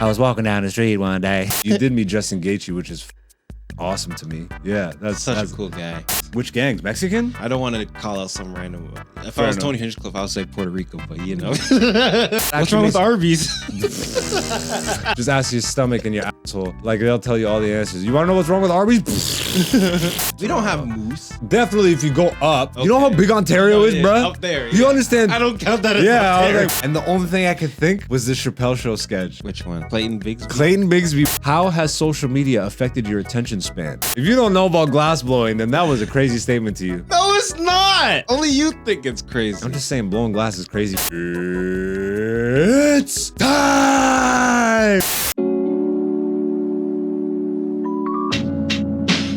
I was walking down the street one day. You did meet Justin Gaethje, which is awesome to me. Yeah, that's such a cool guy. Which gangs? Mexican? I don't want to call out some random. If Fair I was enough. Tony Hinchcliffe, I would say Puerto Rico, but you know. What's wrong with Arby's? Just ask your stomach and your asshole. Like, they'll tell you all the answers. You want to know what's wrong with Arby's? We don't have moose. Definitely if you go up. Okay. You know how big Ontario is, bruh? Up there. You understand? I don't count that as Yeah, I Ontario. was like, and the only thing I could think was the Chappelle Show sketch. Which one? Clayton Bigsby? Clayton Bigsby. How has social media affected your attention span? If you don't know about glass blowing, then that was a crazy statement to you. No, it's not. Only you think it's crazy. I'm just saying blowing glass is crazy. It's time!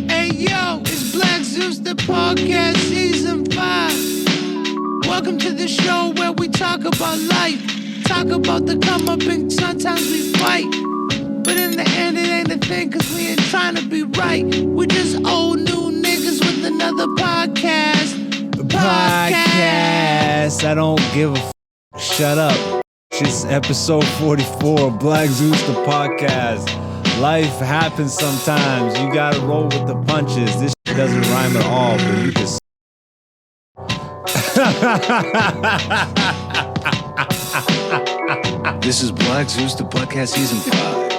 Hey yo, it's Black Zeus, the podcast, season 5. Welcome to the show where we talk about life, talk about the come up and sometimes we fight. But in the end, it ain't a thing, cause we ain't trying to be right. We just old new niggas with another podcast. Podcast. I don't give a shut up. It's episode 44 of Black Zeus, the podcast. Life happens sometimes. You gotta roll with the punches. This shit doesn't rhyme at all, but you just. This is Black Zeus, the podcast, season 5.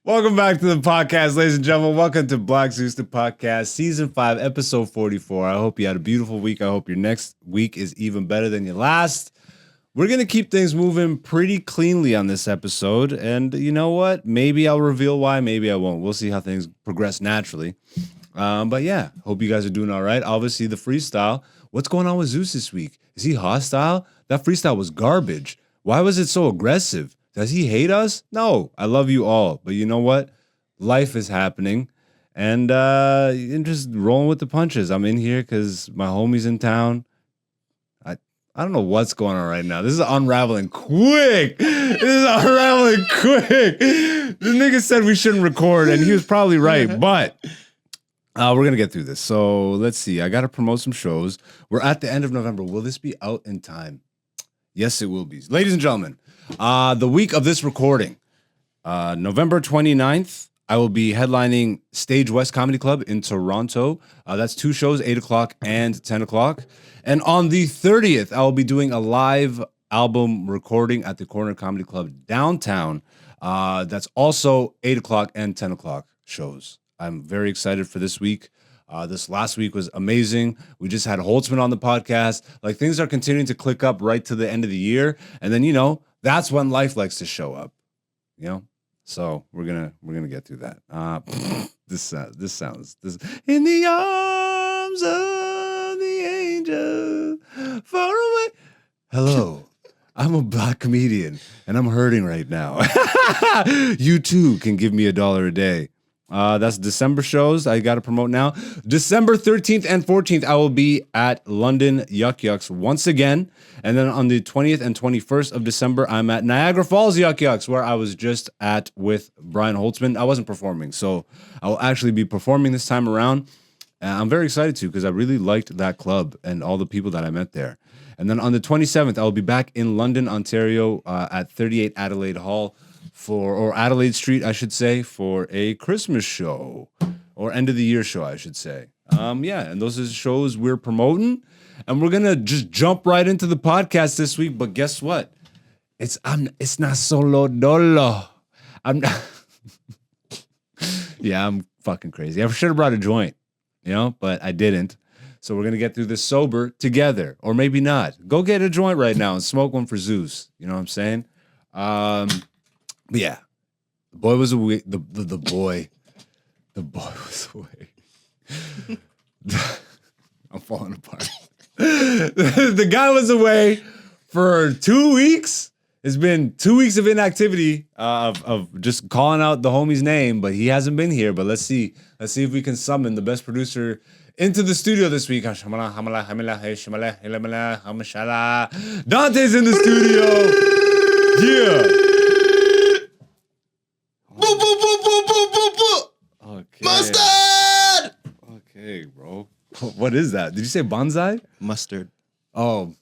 Welcome back to the podcast, ladies and gentlemen. Welcome to Black Zeus, the podcast, season 5, episode 44. I hope you had a beautiful week. I hope your next week is even better than your last. We're going to keep things moving pretty cleanly on this episode. And you know what? Maybe I'll reveal why, maybe I won't. We'll see how things progress naturally. But yeah, hope you guys are doing all right. Obviously, the freestyle. What's going on with Zeus this week? Is he hostile? That freestyle was garbage. Why was it so aggressive? Does he hate us? No, I love you all. But you know what? Life is happening. And just rolling with the punches. I'm in here because my homie's in town. I don't know what's going on right now. This is unraveling quick. This is unraveling quick. The nigga said we shouldn't record, and he was probably right. But we're going to get through this. So let's see. I got to promote some shows. We're at the end of November. Will this be out in time? Yes, it will be. Ladies and gentlemen, the week of this recording, November 29th, I will be headlining Stage West Comedy Club in Toronto. That's 2 shows, 8 o'clock and 10 o'clock. And on the 30th, I will be doing a live album recording at the Corner Comedy Club downtown. That's also 8 o'clock and 10 o'clock shows. I'm very excited for this week. This last week was amazing. We just had Holtzman on the podcast. Like, things are continuing to click up right to the end of the year. And then, you know, that's when life likes to show up, you know? So we're gonna get through that. This sounds in the arms of the angel far away. Hello. I'm a black comedian and I'm hurting right now. You too can give me $1 a day. That's December shows. I got to promote now. December 13th and 14th, I will be at London Yuck Yucks once again. And then on the 20th and 21st of December, I'm at Niagara Falls Yuck Yucks, where I was just at with Brian Holtzman. I wasn't performing, so I will actually be performing this time around. And I'm very excited to, because I really liked that club and all the people that I met there. And then on the 27th, I will be back in London, Ontario, at 38 Adelaide Hall. Or Adelaide Street, I should say, for a Christmas show or end of the year show, I should say. Yeah, and those are the shows we're promoting, and we're gonna just jump right into the podcast this week. But guess what? It's not solo dolo. Yeah, I'm fucking crazy. I should have brought a joint, you know, but I didn't. So we're gonna get through this sober together, or maybe not. Go get a joint right now and smoke one for Zeus. You know what I'm saying? But yeah, the boy was away. The boy was away. I'm falling apart. The guy was away for 2 weeks. It's been 2 weeks of inactivity, of just calling out the homie's name, but he hasn't been here. But let's see if we can summon the best producer into the studio this week. Dante's in the studio. Yeah. Okay. Mustard! Okay, bro. What is that? Did you say bonsai? Mustard. Oh,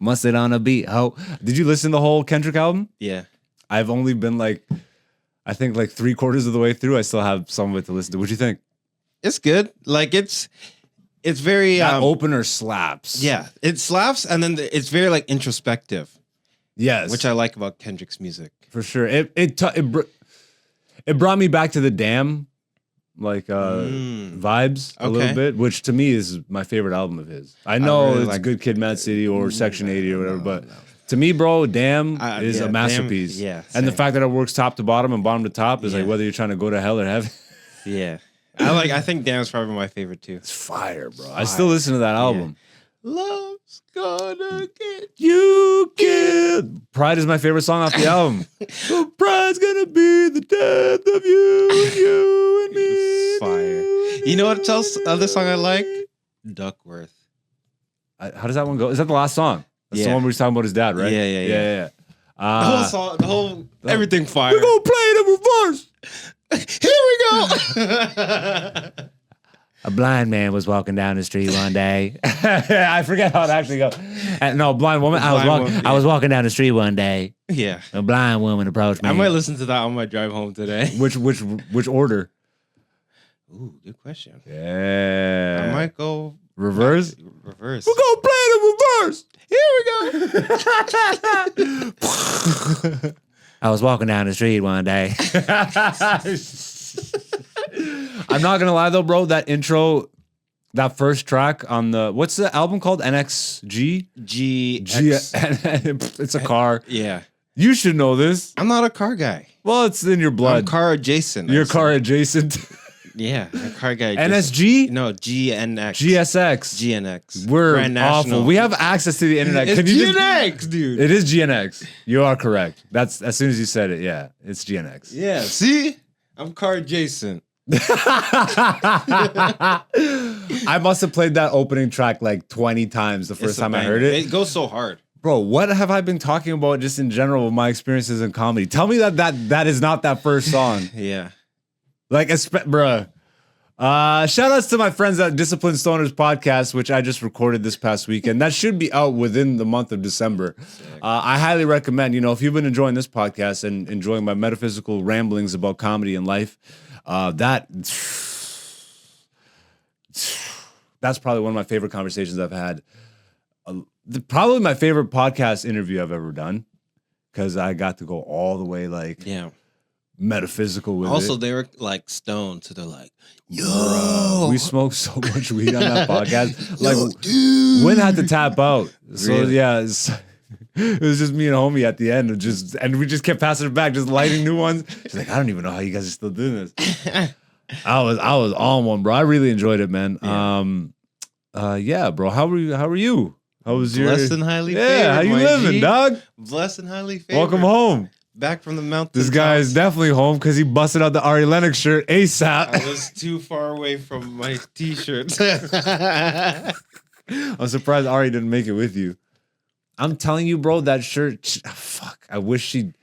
must it on a beat. How did you listen to the whole Kendrick album? Yeah. I've only been like, I think like 3/4 of the way through. I still have some of it to listen to. What'd you think? It's good. Like it's very That opener slaps. yeah, it slaps, and then it's very like introspective, Yes. which I like about Kendrick's music. for sure. It brought me back to the Damn vibes a little Okay. bit, which to me is my favorite album of his. I know really it's like- Good Kid, Mad City or Section 80 or whatever, but to me, bro, Damn is yeah, a Damn- masterpiece. yeah, and the same. fact that it works top to bottom and bottom to top is like Yeah. whether you're trying to go to hell or heaven. Yeah, I think Damn's probably my favorite too. It's fire, bro. I still listen to that album. Love's gonna get You kid. Pride is my favorite song off the album. Pride's gonna be the death of you and me. fire. You know what else? Other song I like? Duckworth. How does that one go? Is that the last song? That's the Yeah. one where he's talking about his dad, right? Yeah. The Uh, whole song, the whole everything fire. we're gonna play it in reverse. Here we go. A blind man was walking down the street one day. I forget how it actually goes. No, blind woman. I was walking down the street one day. Yeah, A blind woman approached me. I might listen to that on my drive home today. Which order? Ooh, good question. Yeah. I might go Reverse. reverse. We're gonna play it in reverse. Here we go. I was walking down the street one day. I'm not gonna lie though, bro. That intro, that first track on the what's the album called? NXG. G. It's a car. Yeah, You should know this. I'm not a car guy. Well, it's in your I'm blood. car adjacent. You're I say. car adjacent. Yeah, a car guy. NSG. No, GNX. GSX. GNX. We're Grand awful. National. We have access to the internet. It's Can you just- GNX, dude. It is GNX. You are correct. That's as soon as you said it. Yeah, it's GNX. Yeah, see? I'm car adjacent. I must have played that opening track like 20 times the first It's a time I banger. heard it. It goes so hard. Bro, what have I been talking about just in general with my experiences in comedy? Tell me that is not that first song. Yeah. Like, bruh. Shout outs to my friends at Disciplined Stoners podcast, which I just recorded this past weekend. That should be out within the month of December. I highly recommend, if you've been enjoying this podcast and enjoying my metaphysical ramblings about comedy and life, that's probably one of my favorite conversations I've had. Probably my favorite podcast interview I've ever done, because I got to go all the way Yeah. metaphysical with Also, it. they were like stoned, so they're like, yo. We smoked so much weed on that podcast. Like, Win had to tap out. So Really? yeah, it was just me and homie at the end, and we just kept passing it back, just lighting new ones. She's like, I don't even know how you guys are still doing this. I was on one, bro. I really enjoyed it, man. Yeah, bro. How were you? How was your Blessed and highly favored. Yeah, how you my living, G. dog? Blessed and highly favored. Welcome home. Back from the mountain. This guy is definitely home because he busted out the Ari Lennox shirt ASAP. I was too far away from my t-shirt. I'm surprised Ari didn't make it with you. I'm telling you, bro, that shirt. Fuck. I wish she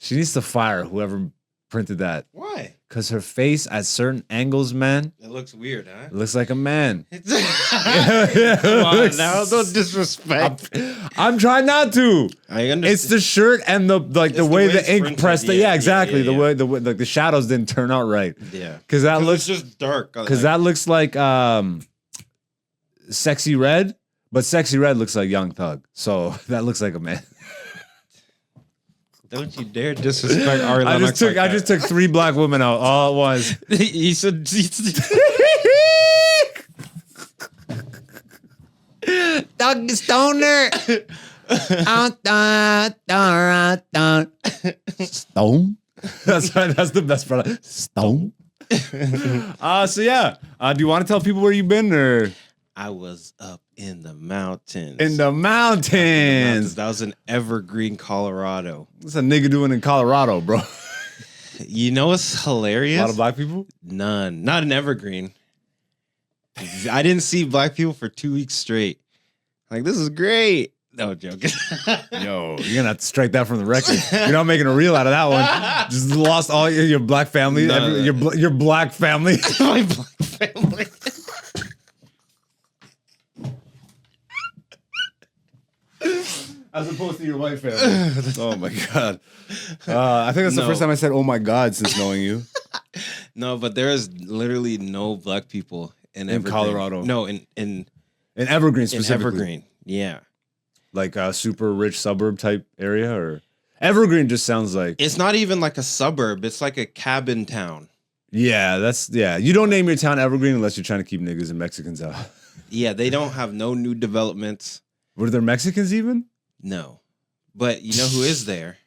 needs to fire whoever printed that. Why? Because her face at certain angles, man, It looks weird, huh? it looks like a man. Come on now, don't disrespect. I'm trying not to. I understand. It's the shirt and the way the way the it's ink printed. pressed. Yeah, Yeah, yeah, exactly. yeah, The way the shadows didn't turn out right. Yeah. Because that It's looks just dark. because that looks like Sexy Red, but Sexy Red looks like Young Thug. So that looks like a man. Don't you dare disrespect Ari I Lennox. just took 3 black women out all at once. He said. Doug Stoner. Stone. That's right. That's the best part. Stone. So yeah. Do you want to tell people where you've been, or I was up in the mountains. in the mountains? That was in Evergreen, Colorado. What's a nigga doing in Colorado, bro? You know what's hilarious? A lot of black people. None. Not in Evergreen. I didn't see black people for 2 weeks straight. Like, this is great. No, joking. Yo, you're gonna have to strike that from the record. You're not making a reel out of that one. Just lost all your black family, No, no. your black family. My black family. As opposed to your white family. Oh my god. I think that's the No. first time I said "oh my god" since knowing you. No, but there is literally no black people in Evergreen. Colorado. No, in In Evergreen in specifically. Evergreen. Yeah. Like a super rich suburb type area, or Evergreen just sounds like It's not even like a suburb. It's like a cabin town. yeah. You don't name your town Evergreen unless you're trying to keep niggas and Mexicans out. Yeah, they don't have no new developments. Were there Mexicans even? No. But you know who is there?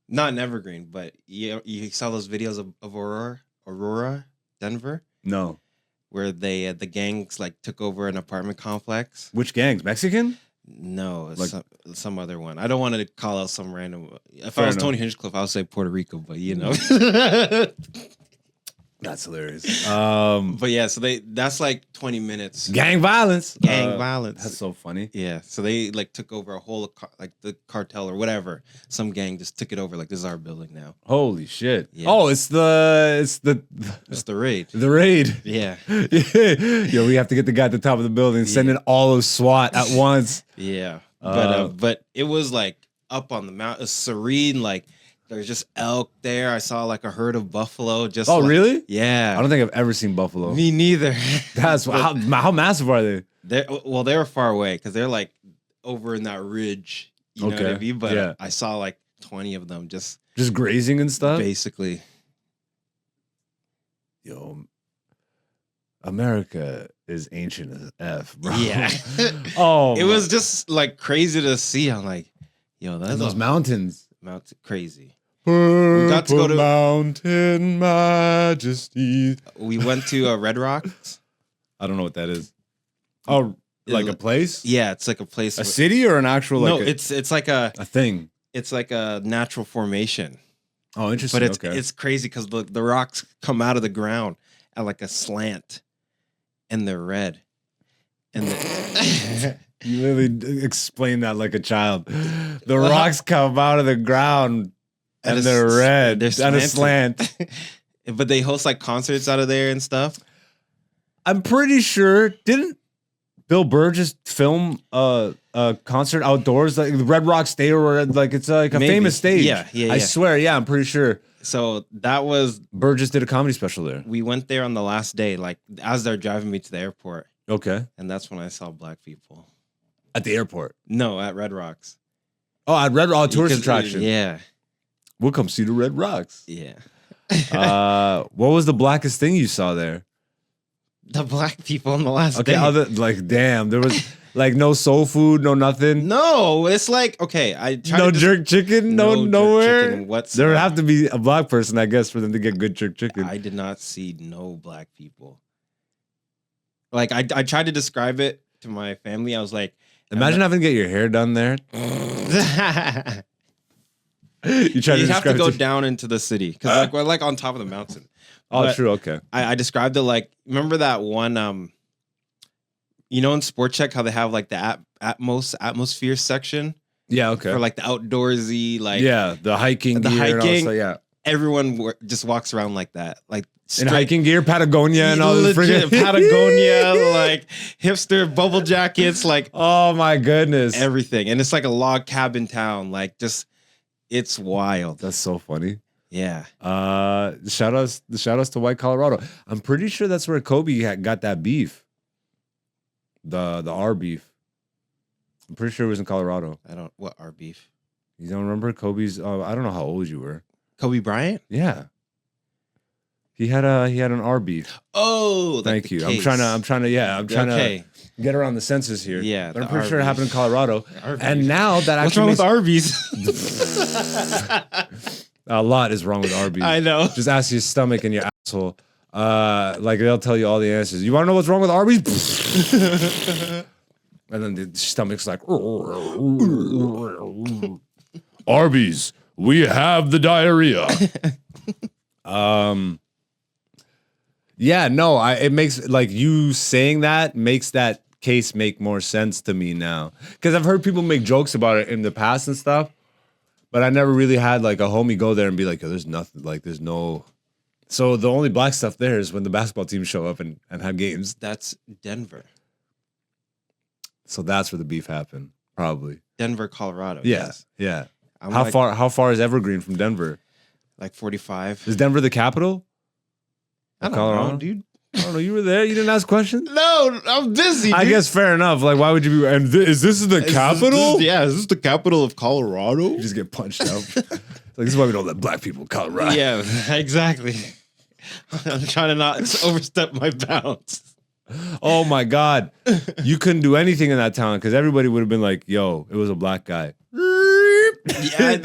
Not in Evergreen, but you saw those videos of Aurora, Denver, No. where they the gangs like took over an apartment complex. Which gangs? Mexican? No, it's Like- some other one. I don't want to call out some random. If Fair I was enough. Tony Hinchcliffe, I would say Puerto Rico, but you know. That's hilarious. But yeah, so that's like 20 minutes. Gang violence. Gang violence. That's so funny. Yeah, so they like took over a whole like the cartel or whatever. Some gang just took it over. Like, this is our building now. Holy shit. Yeah. Oh, it's the It's the raid. the raid. Yeah, Yo, we have to get the guy at the top of the building, send in all of SWAT at once. yeah. Uh, But it was like up on the mountain, serene. Like, there's just elk there. I saw like a herd of buffalo. Just Oh, like- really? Yeah. I don't think I've ever seen buffalo. Me neither. That's how massive are they? They were far away because they're like over in that ridge. You know what I Okay, mean? But yeah. I saw like 20 of them just Just grazing and stuff. basically. Yo, America is ancient as F, bro. Yeah. Oh, It was just like crazy to see. I'm like, yo, that's and those mountains. mountain crazy. Got to go to- Mountain Majesty. We went to Red Rocks. I don't know what that is. Oh, like a place? Yeah, it's like a place. A city or an actual like no, it's like a thing? natural formation. Oh, interesting. But okay. it's crazy because the rocks come out of the ground at like a slant, and they're red. And You literally explain that like a child. The rocks come out of the ground and And they're red. they're And a slanted. slant. but they host like concerts out of there and stuff. I'm pretty sure, didn't Bill Burr just film a concert outdoors, like the Red Rock State, or like it's like a Maybe. famous stage? Yeah. I swear, yeah, I'm pretty sure So that was Burr just did a comedy special there. we went there on the last day, like as they're driving me to the airport, Okay, and that's when I saw black people. at the airport. No, at Red Rocks. Oh, at Red Rock tourist Because- attraction. Yeah, We'll come see the Red Rocks. yeah. What was the blackest thing you saw there? The black people on the last Okay, day. other like damn, there was like no soul food, no nothing. No, it's like okay. I tried No to jerk chicken, no no jerk nowhere. chicken There whatsoever. would have to be a black person, I guess, for them to get good jerk chicken. I did not see no black people. Like I tried to describe it to my family. I was like, Imagine having to get your hair done there. You try to you have to describe go it to- down into the city because like we're like on top of the mountain. Oh, but- true. Okay. I described it like remember that one you know in Sport Check how they have like the atmosphere section Yeah. Okay. for like the outdoorsy like yeah, the hiking The gear. And all hiking. that, yeah. everyone just walks around like that like In straight- hiking gear, Patagonia, and all this legit freaking Patagonia like hipster bubble jackets like Oh my goodness, everything and it's like a log cabin town like just it's wild. that's so funny. Yeah. Shout outs to White Colorado. I'm pretty sure that's where Kobe got that beef. The R beef. I'm pretty sure it was in Colorado. I don't what our beef. You don't remember Kobe's? I don't know how old you were. Kobe Bryant? Yeah, he had an R beef. Oh, like Thank the you. case. I'm trying to Okay. get around the census here. Yeah, but I'm the pretty sure it R happened in beef. Colorado. Arby's. And now that What's actually wrong with makes- Arby's? a lot is wrong with Arby's. I know. Just ask your stomach and your asshole. Like they'll tell you all the answers. You want to know what's wrong with Arby's? And then the stomach's like, Arby's, we have the diarrhea. Yeah, no, it makes like you saying that makes that case make more sense to me now. Because I've heard people make jokes about it in the past and stuff, but I never really had like a homie go there and be like, oh, there's nothing, like there's no. So the only black stuff there is when the basketball teams show up and have games. That's Denver. So that's where the beef happened. Probably. Denver, Colorado. Yeah. Yes. Yeah. I'm How like, far? How far is Evergreen from Denver? Like 45. Is Denver the capital? I don't Colorado? know, dude. I don't know. You were there. You didn't ask questions. No, I'm busy. I guess fair enough. Like, why would you be? And is this the capital? Is this the capital of Colorado? You just get punched out. Like, this is why we don't let black people in Colorado. Yeah, exactly. I'm trying to not overstep my bounds. Oh my God. You couldn't do anything in that town because everybody would have been like, yo, it was a black guy. Yeah,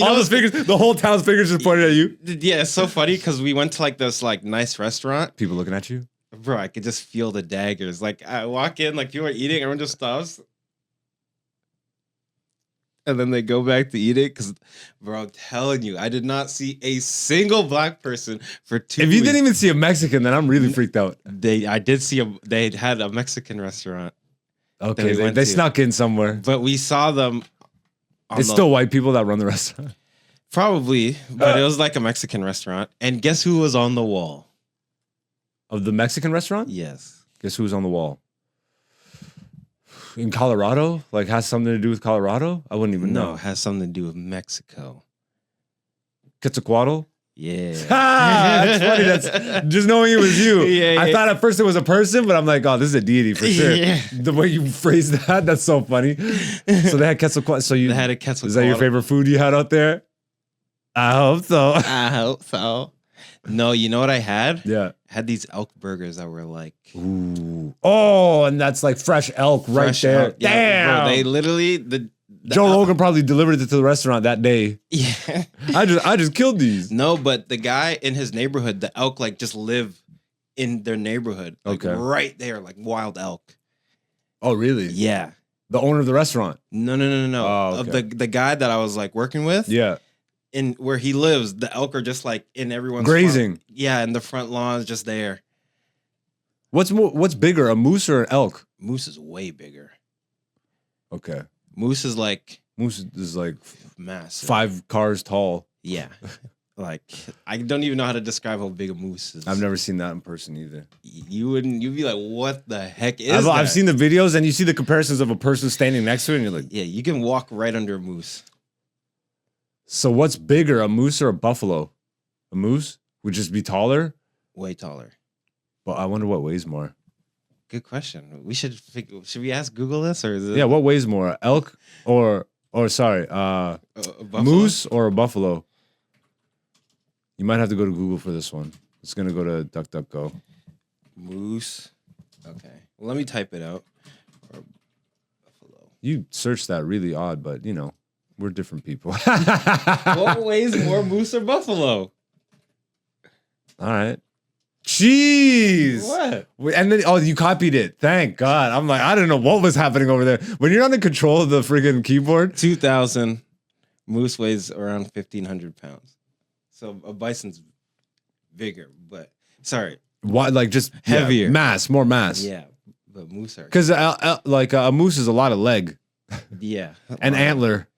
all those fingers, the whole town's fingers just pointed at you. Yeah, it's so funny because we went to like this like nice restaurant. People looking at you. Bro, I could just feel the daggers. Like I walk in, like people are eating, everyone just stops. And then they go back to eat it because, bro, I'm telling you, I did not see a single black person for 2 If weeks. you didn't even see a Mexican, then I'm really freaked out. I did see they had a Mexican restaurant, Okay, we went they to. snuck in somewhere. but we saw them. It's still white people that run the restaurant. Probably, but it was like a Mexican restaurant. And guess who was on the wall? Of the Mexican restaurant? Yes. Guess who was on the wall? In Colorado? Like, has something to do with Colorado? I wouldn't even No, know. it has something to do with Mexico. Quetzalcoatl? Yeah. That's funny. That's just knowing it was you. Yeah, I yeah. thought at first it was a person, but I'm like, oh, this is a deity for sure. Yeah. The way you phrased that's so funny. So they had Quetzalcoatl. So you They had a Quetzalcoatl. Is that your favorite food you had out there? I hope so. I hope so. No, you know what I had? Yeah. I had these elk burgers that were like Ooh. Oh, and that's like fresh elk right fresh there. elk. Yeah, Damn. bro, they literally the Joe Rogan probably delivered it to the restaurant that day. Yeah. I just killed these. No, but the guy in his neighborhood, the elk like just live in their neighborhood. Like Okay. right there, like wild elk. Oh, really? Yeah. The owner of the restaurant. No. Oh, Of okay. the guy that I was like working with. Yeah. In where he lives, the elk are just like in everyone's Grazing. front, yeah, in the front lawns, just there. What's bigger, a moose or an elk? Moose is way bigger. Okay. Moose is like Moose is like massive. 5 cars tall. Yeah. Like I don't even know how to describe how big a moose is. I've never seen that in person either. You'd be like, what the heck is that? I've seen the videos and you see the comparisons of a person standing next to it and you're like, Yeah, you can walk right under a moose. so what's bigger, a moose or a buffalo? A moose would just be taller, Way taller. but I wonder what weighs more. Good question. We should we ask Google this or is it Yeah, what weighs more, elk or sorry, a buffalo? moose or a buffalo? You might have to go to Google for this one. It's gonna go to DuckDuckGo. Moose. Okay. Well, let me type it out. Or buffalo. You searched that really odd, but you know, we're different people. What weighs more, moose or buffalo? All right. Jeez. What? And then, you copied it. Thank God. I'm like, I don't know what was happening over there. When you're on the control of the friggin' keyboard. 2,000. Moose weighs around 1,500 pounds. So a bison's bigger, but sorry. Why, like just Heavier. mass, more mass. Yeah, but moose are. Because like a moose is a lot of leg Yeah. and antler.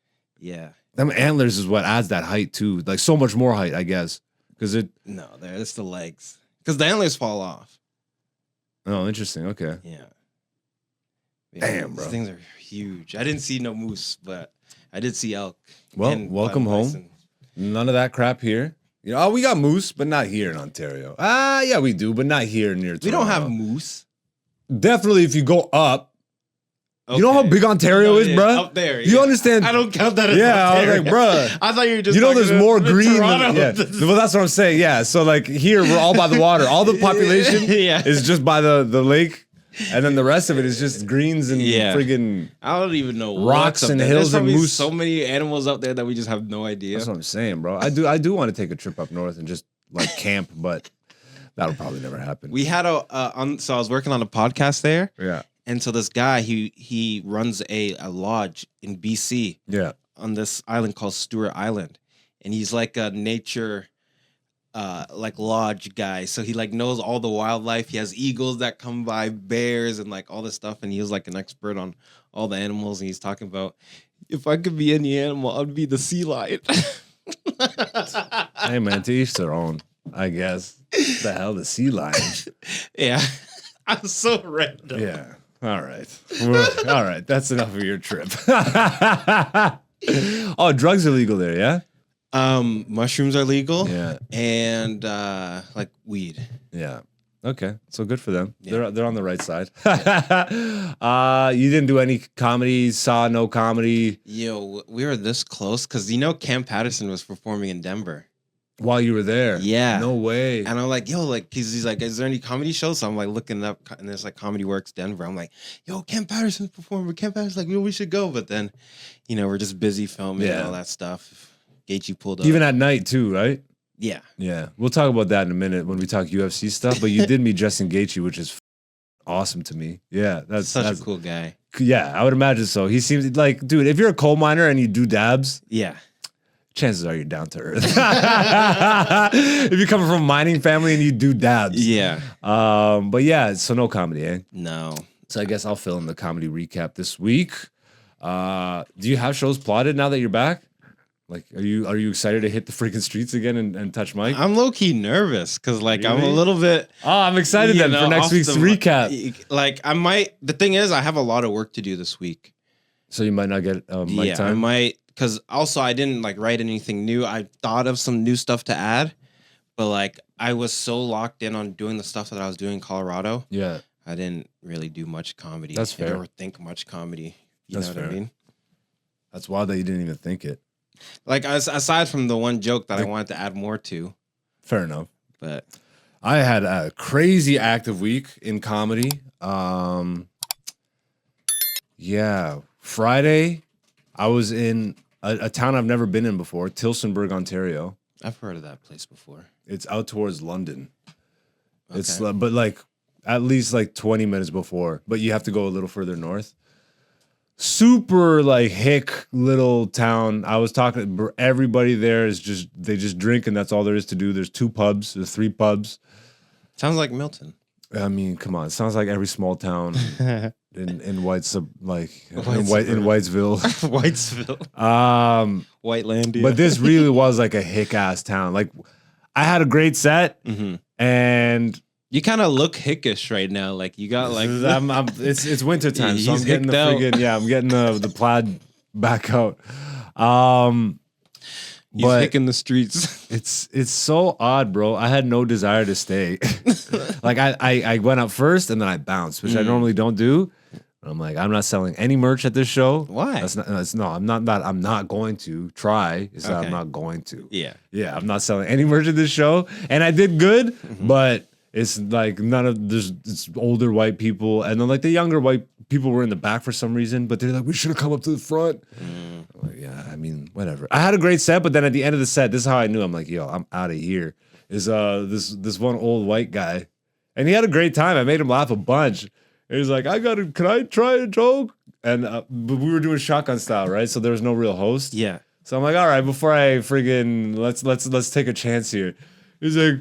Yeah. Them antlers is what adds that height too. Like so much more height, I guess. Because it. No, it's the legs. Because the antlers fall off. Oh, interesting. Okay. Yeah. Damn, these bro. things are huge. I didn't see no moose, but I did see elk. Well, and welcome home. bison. None of that crap here. You know, we got moose, but not here in Ontario. Yeah, we do, but not here near Toronto. We don't have moose. Definitely, if you go up. You know how Okay. big Ontario No, is, yeah, bruh? Up there. You yeah. understand? I don't count that as Yeah, I was Ontario. like, bruh. I thought you were just You know, talking there's more about green. Toronto. Well, that's what I'm saying. Yeah. So, like, here, we're all by the water. All the population Yeah. is just by the lake. And then the rest of it is just greens and Yeah. friggin'. I don't even know Rocks what's up and there. hills There's and probably moose. so many animals out there that we just have no idea. That's what I'm saying, bro. I do want to take a trip up north and just, like, camp, but that'll probably never happen. We had so I was working on a podcast there, Yeah. and so this guy he runs a lodge in BC Yeah. on this island called Stewart Island, and he's like a nature like lodge guy. So he like knows all the wildlife. He has eagles that come by, bears, and like all this stuff. And he was like an expert on all the animals. And he's talking about if I could be any animal, I'd be the sea lion. Hey, man, to each their own, I guess. The hell, the sea lion. Yeah, I'm so random. Yeah. All right. All right. That's enough of your trip. Oh, drugs are legal there, yeah? Mushrooms are legal. Yeah. And like weed. Yeah. Okay. So good for them. Yeah. They're on the right side. You didn't do any comedy, saw no comedy Yo, we were this close because Cam Patterson was performing in Denver. while you were there. Yeah. No way. And I'm like, yo, like, he's like, is there any comedy shows? So I'm like looking up, and there's like Comedy Works Denver. I'm like, yo, Cam Patterson's performing. Cam Patterson's like, we should go. But then, we're just busy filming and all that stuff. Gaethje pulled up. Even at night too, right? Yeah. Yeah. We'll talk about that in a minute when we talk UFC stuff. But you did meet Justin Gaethje, which is awesome to me. Yeah. That's Such a cool guy. Yeah, I would imagine so. He seems like, dude, if you're a coal miner and you do dabs, Yeah. chances are you're down to earth. If you come from a mining family and you do dabs. Yeah. But yeah, so no comedy, eh? No. So I guess I'll fill in the comedy recap this week. Do you have shows plotted now that you're back? Like, are you excited to hit the freaking streets again and touch mic? I'm low key nervous because like I'm a Really? little bit. Oh, I'm excited then for next off week's the- recap. Like I might. The thing is, I have a lot of work to do this week. So you might not get mic Yeah, I time. might. Because also I didn't like write anything new. I thought of some new stuff to add, but like I was so locked in on doing the stuff that I was doing in Colorado. Yeah, I didn't really do much comedy. That's fair. Or think much comedy. You That's know what fair. I mean? that's wild that you didn't even think it. Like aside from the one joke that I wanted to add more to, Fair enough. but I had a crazy active week in comedy. Yeah, Friday, I was in a town I've never been in before, Tillsonburg, Ontario. I've heard of that place before. It's out towards London. It's Okay. but like at least like 20 minutes before, but you have to go a little further north. Super like hick little town. I was talking, everybody there is they just drink and that's all there is to do. There's 2 pubs, there's 3 pubs. Sounds like Milton. I mean, come on, it sounds like every small town in White sub like in Whitesville. Whitesville. Whitesville. Whitelandia. But this really was like a hick ass town. Like I had a great set and You kind of look hickish right now. Like you got like it's winter time, so He's I'm getting the hicked out. friggin' I'm getting the plaid back out. he's But hicking the streets. it's so odd, bro. I had no desire to stay. Like I went up first and then I bounced, which I normally don't do. I'm like, I'm not selling any merch at this show. Why? I'm not going to try. It's that I'm Okay. not going to. Yeah. Yeah, I'm not selling any merch at this show. And I did good, but it's like it's older white people. And then like the younger white people were in the back for some reason, but they're like, we should have come up to the front. I'm like, yeah, I mean, whatever. I had a great set, but then at the end of the set, this is how I knew. I'm like, yo, I'm out of here. Is this one old white guy. And he had a great time. I made him laugh a bunch. And he's like, can I try a joke? And but we were doing shotgun style, right? So there was no real host. Yeah. So I'm like, all right, before I friggin' let's take a chance here. He's like,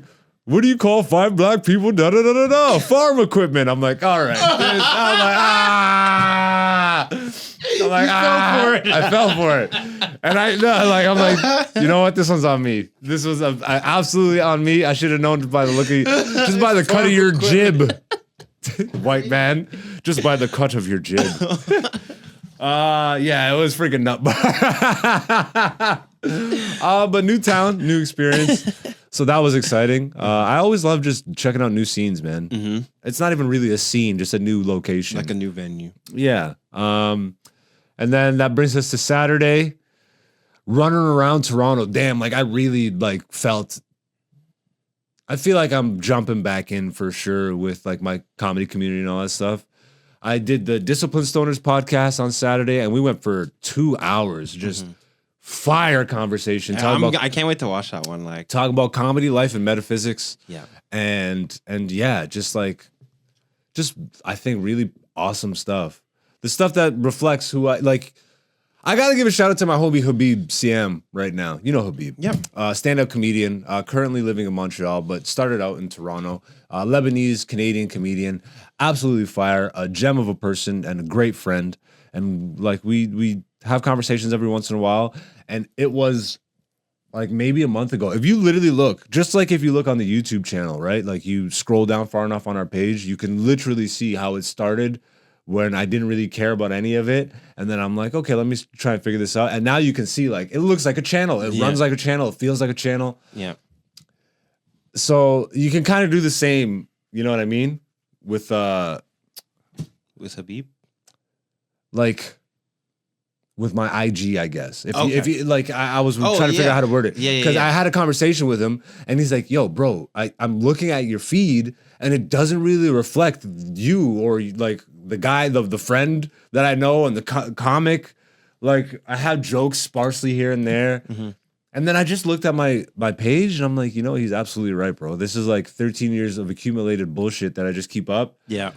what do you call 5 black people? Da da da da da. Farm equipment. I'm like, all right. I'm like, ah. I'm like, I fell for it. And I'm like, you know what? This one's on me. This was absolutely on me. I should have known just by the look of just by the cut of your jib, white man. Just by the cut of your jib. Yeah, it was freaking nut. But new town, new experience. So that was exciting. I always love just checking out new scenes, man. It's not even really a scene, just a new location. Like a new venue. Yeah. And then that brings us to Saturday. Running around Toronto. Damn, like I really I feel like I'm jumping back in for sure with like my comedy community and all that stuff. I did the Discipline Stoners podcast on Saturday and we went for 2 hours, just fire conversation. I can't wait to watch that one. Like, Talk about comedy, life, and metaphysics. yeah. And yeah, just I think really awesome stuff. The stuff that reflects who I like. I gotta give a shout out to my homie Habib CM right now. You know Habib. Yep. Stand-up comedian, currently living in Montreal, but started out in Toronto. Lebanese Canadian comedian, absolutely fire, a gem of a person and a great friend. And like we have conversations every once in a while. And it was like maybe a month ago. If you literally look, just like if you look on the YouTube channel, right? Like you scroll down far enough on our page, you can literally see how it started when I didn't really care about any of it. And then I'm like, okay, let me try and figure this out. And now you can see, like, it looks like a channel. It runs like a channel. It feels like a channel. Yeah. So you can kind of do the same, you know what I mean? With Habib? like with my IG, I guess. Okay. If you like, I was trying to figure out how to word it. Yeah, Because I had a conversation with him and he's like, yo, bro, I'm looking at your feed and it doesn't really reflect you or like the guy, the friend that I know and the comic. Like I have jokes sparsely here and there. Mm-hmm. And then I just looked at my page and I'm like, you know, he's absolutely right, bro. This is like 13 years of accumulated bullshit that I just keep up. Yeah.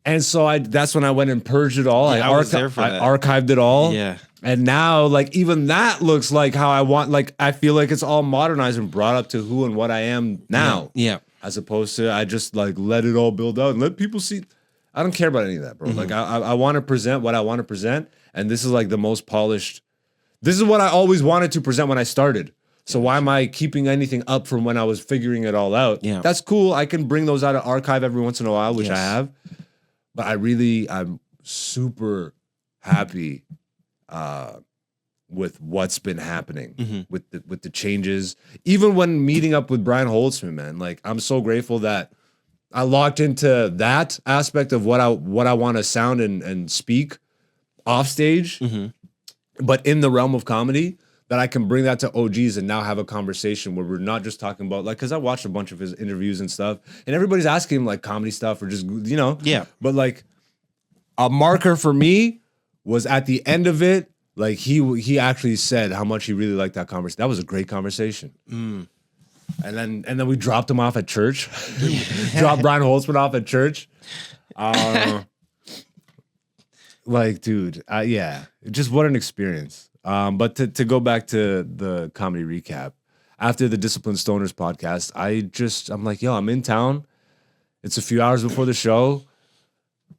And so that's when I went and purged it all. Yeah, I was there for I that. archived it all. Yeah. And now, like, even that looks like how I want. Like, I feel like it's all modernized and brought up to who and what I am now. Yeah. As opposed to I just like let it all build out and let people see. I don't care about any of that, bro. Like, I want to present what I want to present. And this is like the most polished. This is what I always wanted to present when I started. So why am I keeping anything up from when I was figuring it all out? Yeah. That's cool. I can bring those out of archive every once in a while, which I have. But I'm super happy with what's been happening with the changes. Even when meeting up with Brian Holtzman, man, like I'm so grateful that I locked into that aspect of what I want to sound and speak off stage, but in the realm of comedy, that I can bring that to OGs and now have a conversation where we're not just talking about like, because I watched a bunch of his interviews and stuff, and everybody's asking him like comedy stuff or just, you know, But like a marker for me was at the end of it, like he actually said how much he really liked that conversation. That was a great conversation. And then we dropped him off at church. Dropped Brian Holtzman off at church. Like, dude, yeah, just what an experience. But to go back to the comedy recap, after the Disciplined Stoners podcast, I'm like, yo, I'm in town. It's a few hours before the show.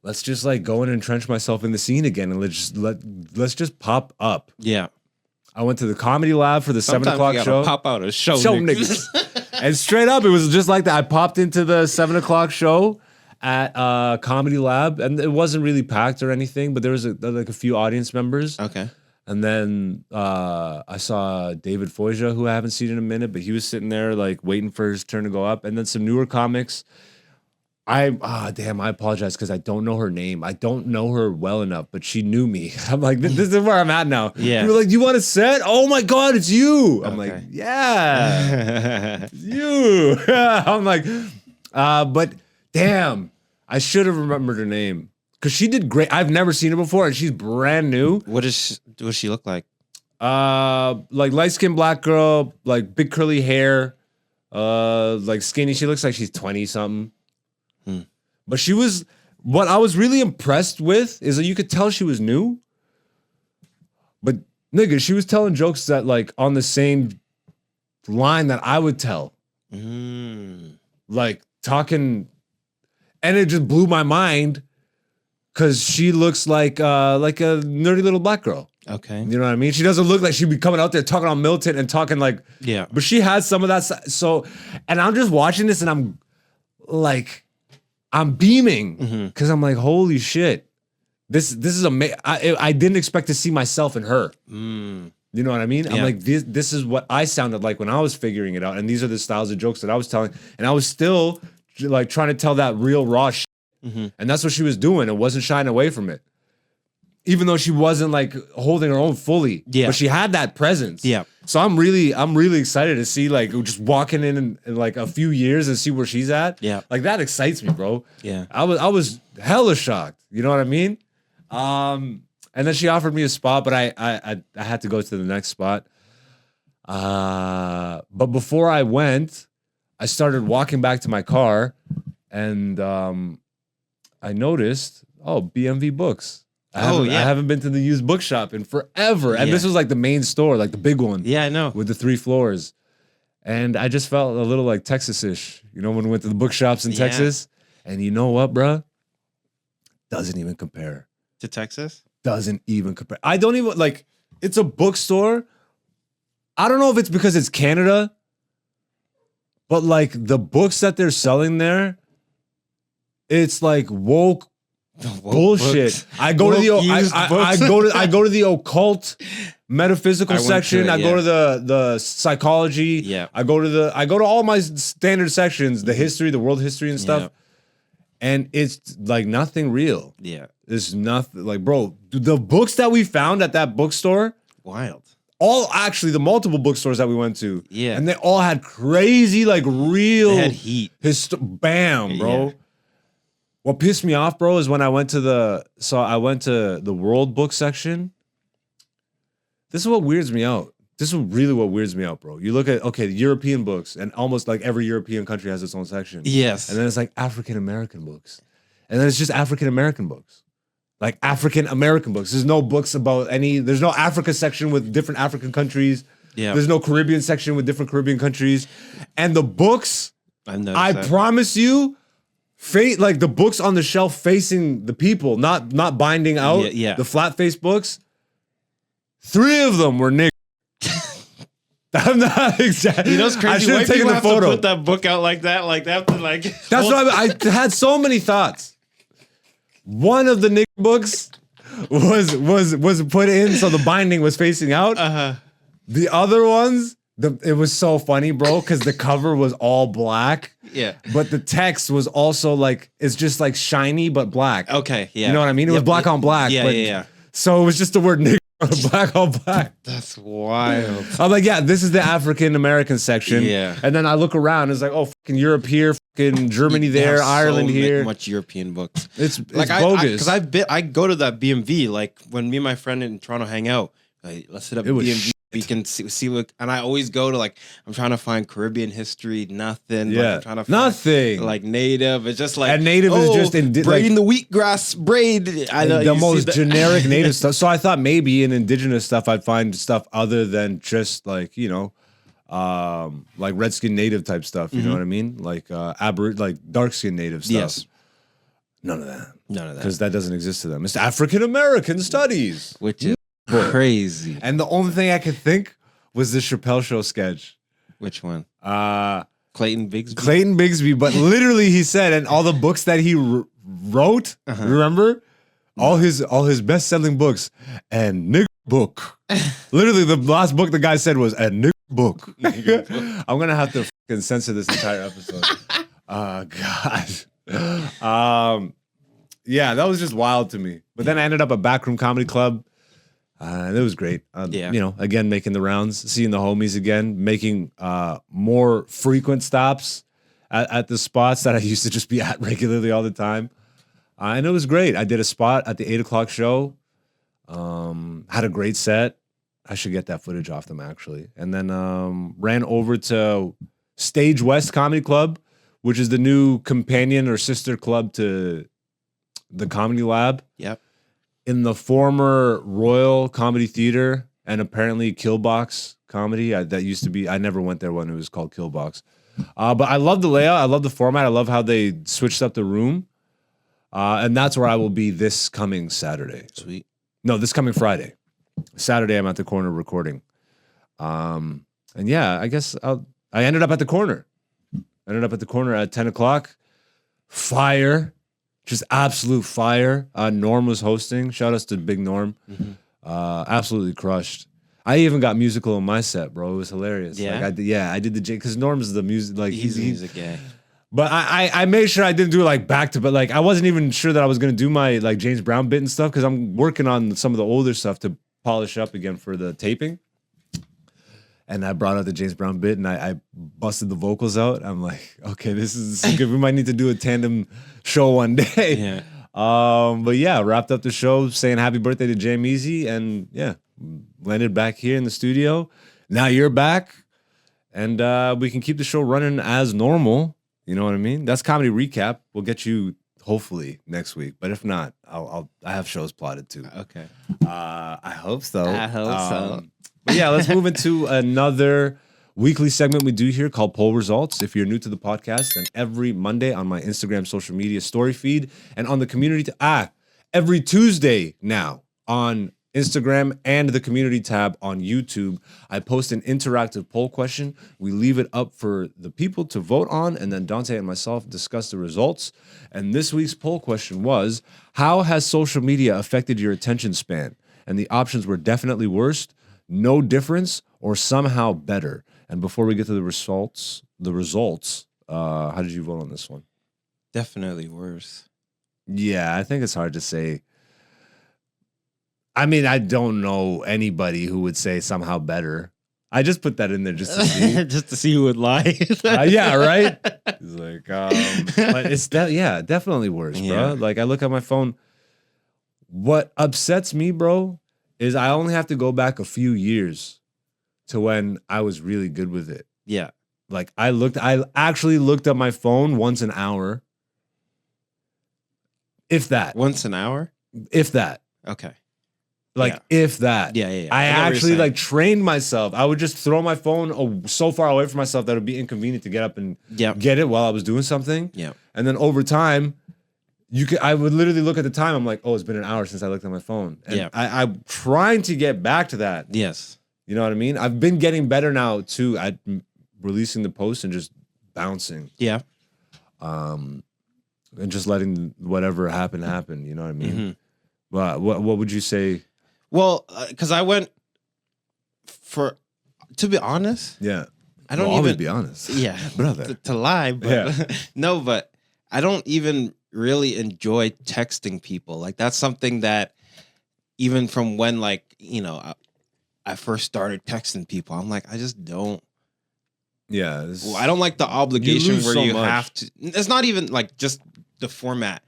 Let's just like go and entrench myself in the scene again, and let's just pop up. Yeah. I went to the Comedy Lab for the 7 o'clock show. Pop out a show niggas. And straight up, it was just like that. I popped into the 7 o'clock show at Comedy Lab, and it wasn't really packed or anything, but there was like a few audience members. Okay. And then I saw David Foyja, who I haven't seen in a minute, but he was sitting there like waiting for his turn to go up. And then some newer comics. I apologize because I don't know her name. I don't know her well enough, but she knew me. I'm like, this is where I'm at now. Yeah. You were like, you want a set? Oh my God, it's you. I'm Okay. like, yeah, it's you. I'm like, but damn, I should have remembered her name because she did great. I've never seen her before, and she's brand new. What does she look like? Like light-skinned black girl, like big curly hair, like skinny. She looks like she's 20 something. But what I was really impressed with is that you could tell she was new. But nigga, she was telling jokes that like on the same line that I would tell. Like talking, and it just blew my mind because she looks like a nerdy little black girl. Okay. You know what I mean? She doesn't look like she'd be coming out there talking on Milton and talking like, Yeah. But she has some of that. So, and I'm just watching this and I'm like, I'm beaming because I'm like, holy shit, this is amazing. I didn't expect to see myself in her. You know what I mean? Yeah. I'm like, this is what I sounded like when I was figuring it out, and these are the styles of jokes that I was telling, and I was still like trying to tell that real raw shit. And that's what she was doing. It wasn't shying away from it, even though she wasn't like holding her own fully. Yeah. But she had that presence. Yeah. So I'm really excited to see like just walking in like a few years and see where she's at. Yeah. Like that excites me, bro. Yeah. I was hella shocked. You know what I mean? And then she offered me a spot, but I had to go to the next spot. But before I went, I started walking back to my car, and I noticed, BMV Books. I haven't been to the used bookshop in forever. And this was like the main store, like the big one. Yeah, I know. With the 3 floors. And I just felt a little like Texas-ish, you know, when we went to the bookshops in Texas. And you know what, bruh? Doesn't even compare. To Texas? Doesn't even compare. I don't even, like, it's a bookstore. I don't know if it's because it's Canada, but like the books that they're selling there, it's like woke bullshit. Books. I go to the I go to the occult metaphysical I went section. to it, I go to the psychology. Yeah. I go to all my standard sections, the history, the world history and stuff. Yeah. And it's like nothing real. Yeah. There's nothing like, bro, the books that we found at that bookstore, Wild. all actually the multiple bookstores that we went to. Yeah. And they all had crazy, like real They had heat. bam, bro. Yeah. What pissed me off, bro, is when I went to the world book section. This is what weirds me out. This is really what weirds me out, bro. You look at, the European books, and almost like every European country has its own section. Yes. And then it's like African American books. And then it's just African American books. Like African American books. There's no books about there's no Africa section with different African countries. Yeah. There's no Caribbean section with different Caribbean countries. And the books, I promise you, like the books on the shelf facing the people, not binding out, the flat face books, 3 of them were niggas. I'm not exactly. You know what's crazy? I should have taken the photo. To put that book out like that. Like they have to like. That's what I had so many thoughts. One of the nigga books was put in so the binding was facing out. The other ones, it was so funny, bro, because the cover was all black. Yeah. But the text was also like, it's just like shiny but black. Okay. Yeah. You know what I mean? It was black on black. Yeah. But, Yeah. So it was just the word nigga black on black. That's wild. I'm like, yeah, this is the African American section. Yeah. And then I look around, it's like, oh, fucking Europe here, fucking Germany They there, have Ireland so here. Much European books. It's like bogus. Because I go to that BMV like when me and my friend in Toronto hang out. Like, let's hit up It was BMV. We can see what, and I always go to like I'm trying to find Caribbean history. Nothing. Yeah. Like, I'm trying to find, Nothing. like native. It's just like And native is just braiding the wheatgrass braid. I know the you most see generic native stuff. So I thought maybe in indigenous stuff I'd find stuff other than just like, like redskin native type stuff. You know what I mean? Like like dark skin native stuff. Yes. None of that. None of that. Because that doesn't exist to them. It's African American studies. Which is crazy. And the only thing I could think was the Chappelle Show sketch. Which one? Clayton Clayton Bigsby. Bigsby, but literally he said, and all the books that he wrote, remember? All his best-selling books, and nigga book. Literally, the last book the guy said was a nigga book. I'm gonna have to fucking censor this entire episode. God. Yeah, that was just wild to me. But then I ended up at Backroom Comedy Club. And it was great. Again, making the rounds, seeing the homies again, making more frequent stops at the spots that I used to just be at regularly all the time. And it was great. I did a spot at the 8:00 show. Had a great set. I should get that footage off them actually. And then ran over to Stage West Comedy Club, which is the new companion or sister club to the Comedy Lab. Yep. In the former Royal Comedy Theater and apparently Killbox Comedy. That used to be, I never went there when it was called Killbox. But I love the layout. I love the format. I love how they switched up the room. And that's where I will be this coming Saturday. Sweet. No, this coming Friday. Saturday, I'm at the corner recording. And yeah, I guess I ended up at the corner. I ended up at the corner at 10:00. Fire. Just absolute fire. Norm was hosting. Shout outs to Big Norm. Absolutely crushed. I even got musical in my set, bro. It was hilarious. Yeah? Like I did the J because Norm's the music. Like He's a music guy. But I made sure I didn't do it like back to, but like I wasn't even sure that I was gonna do my like James Brown bit and stuff because I'm working on some of the older stuff to polish up again for the taping. And I brought out the James Brown bit and I busted the vocals out. I'm like, okay, this is good. We might need to do a tandem show one day. Yeah. But yeah, wrapped up the show saying happy birthday to Jam Easy and yeah, landed back here in the studio. Now you're back and we can keep the show running as normal. You know what I mean? That's Comedy Recap. We'll get you hopefully next week. But if not, I have shows plotted too. Okay. I hope so. I hope so. But yeah, let's move into another weekly segment we do here called Poll Results. If you're new to the podcast, and every Monday on my Instagram social media story feed and on the community every Tuesday now on Instagram, and the community tab on YouTube. I post an interactive poll question. We leave it up for the people to vote on, and then Dante and myself discuss the results. And this week's poll question was, how has social media affected your attention span? And the options were definitely worst, no difference, or somehow better. And before we get to the results, how did you vote on this one? Definitely worse. Yeah, I think it's hard to say. I mean, I don't know anybody who would say somehow better. I just put that in there just to see. Just to see who would lie. Yeah, right? It's like, but it's definitely worse, bro. Like, I look at my phone. What upsets me, bro, is I only have to go back a few years to when I was really good with it. Yeah. Like, I actually looked at my phone once an hour. If that. Once an hour? If that. Okay. Like, if that. Yeah. I actually, like, trained myself. I would just throw my phone so far away from myself that it would be inconvenient to get up and get it while I was doing something. Yeah. And then over time, I would literally look at the time. I'm like, oh, it's been an hour since I looked at my phone. And I'm trying to get back to that. Yes. You know what I mean? I've been getting better now, too, at releasing the post and just bouncing. Yeah. And just letting whatever happen. You know what I mean? But what would you say? Well, because I went to be honest. Yeah. I don't always even be honest. Yeah, brother. To lie, but no, but I don't even really enjoy texting people. Like, that's something that even from when, like, you know, I first started texting people, I'm like, I just don't. Yeah. I don't like the obligation where so you much. have to. It's not even like just the format.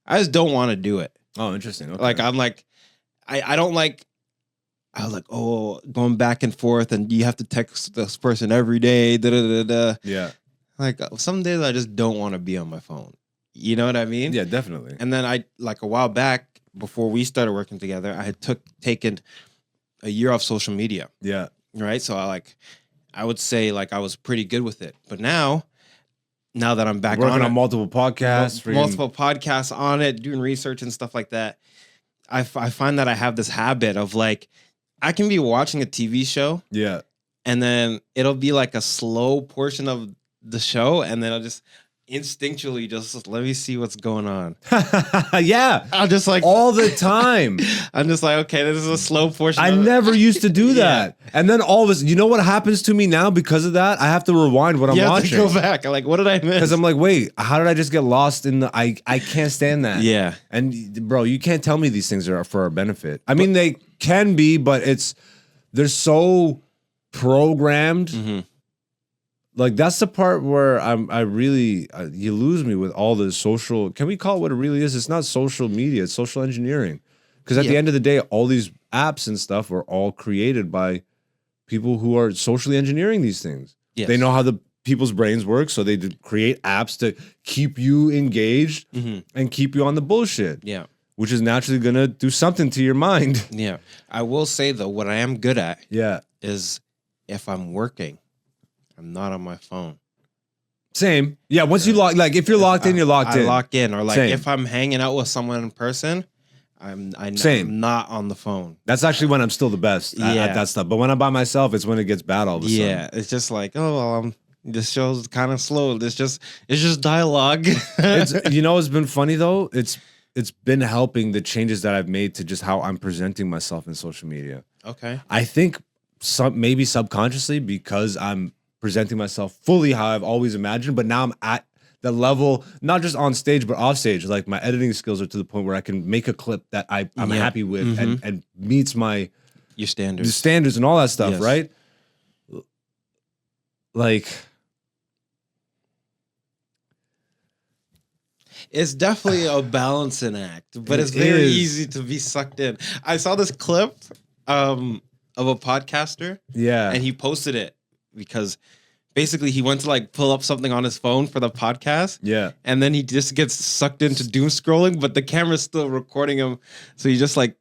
I just don't want to do it. Oh, interesting. Okay. Like, I'm like, I don't like. I was like, oh, going back and forth, and you have to text this person every day. Da, da, da, da. Yeah. Like, some days I just don't want to be on my phone. You know what I mean? Yeah, definitely. And then like a while back, before we started working together, I had taken a year off social media. Yeah. Right. So I would say, like, I was pretty good with it. But now that I'm back working on it, multiple podcasts, multiple podcasts on it, doing research and stuff like that, I find that I have this habit of, like, I can be watching a TV show. Yeah. And then it'll be like a slow portion of the show, and then I'll just instinctually just let me see what's going on. Yeah. I'm just like all the time. I'm just like, okay, this is a slow portion. I never used to do that. And then all of a sudden, you know what happens to me now because of that? I have to rewind what I'm watching. Have to go back. I'm like, what did I miss? Because I'm like, wait, how did I just get lost in the I can't stand that. Yeah. And bro, you can't tell me these things are for our benefit. I mean, they can be, but they're so programmed. Mm-hmm. Like, that's the part where I really you lose me with all the social. Can we call it what it really is? It's not social media. It's social engineering. Because at the end of the day, all these apps and stuff were all created by people who are socially engineering these things. Yes. They know how the people's brains work, so they create apps to keep you engaged and keep you on the bullshit. Yeah. Which is naturally gonna do something to your mind. Yeah. I will say, though, what I am good at is if I'm working, I'm not on my phone. Same. Yeah, once you lock, like, if you're locked in, you're locked in. I lock in. Or, like, Same. if I'm hanging out with someone in person, I'm not on the phone. That's actually when I'm still the best at that stuff. But when I'm by myself, it's when it gets bad all of a sudden. Yeah, it's just like, oh, well, this show's kind of slow. It's just dialogue. You know what's been funny, though? It's been helping the changes that I've made to just how I'm presenting myself in social media. Okay. I think maybe subconsciously, because I'm presenting myself fully how I've always imagined, but now I'm at the level, not just on stage, but off stage. Like, my editing skills are to the point where I can make a clip that I'm happy with and meets your standards. Standards and all that stuff, right? Like, it's definitely a balancing act, but it's very easy to be sucked in. I saw this clip of a podcaster. Yeah. And he posted it because basically he went to, like, pull up something on his phone for the podcast. Yeah. And then he just gets sucked into doom scrolling, but the camera's still recording him. So he just, like,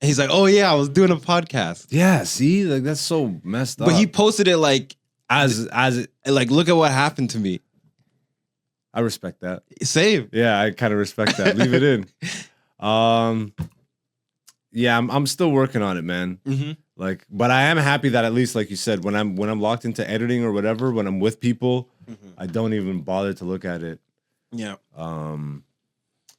he's like, oh yeah, I was doing a podcast. Yeah, see? Like, that's so messed up. But he posted it like as it, like, look at what happened to me. I respect that. Same. Yeah, I kind of respect that. Leave it in. Yeah, I'm still working on it, man. Mm-hmm. Like, but I am happy that at least, like you said, when I'm locked into editing or whatever, when I'm with people, I don't even bother to look at it. Yeah.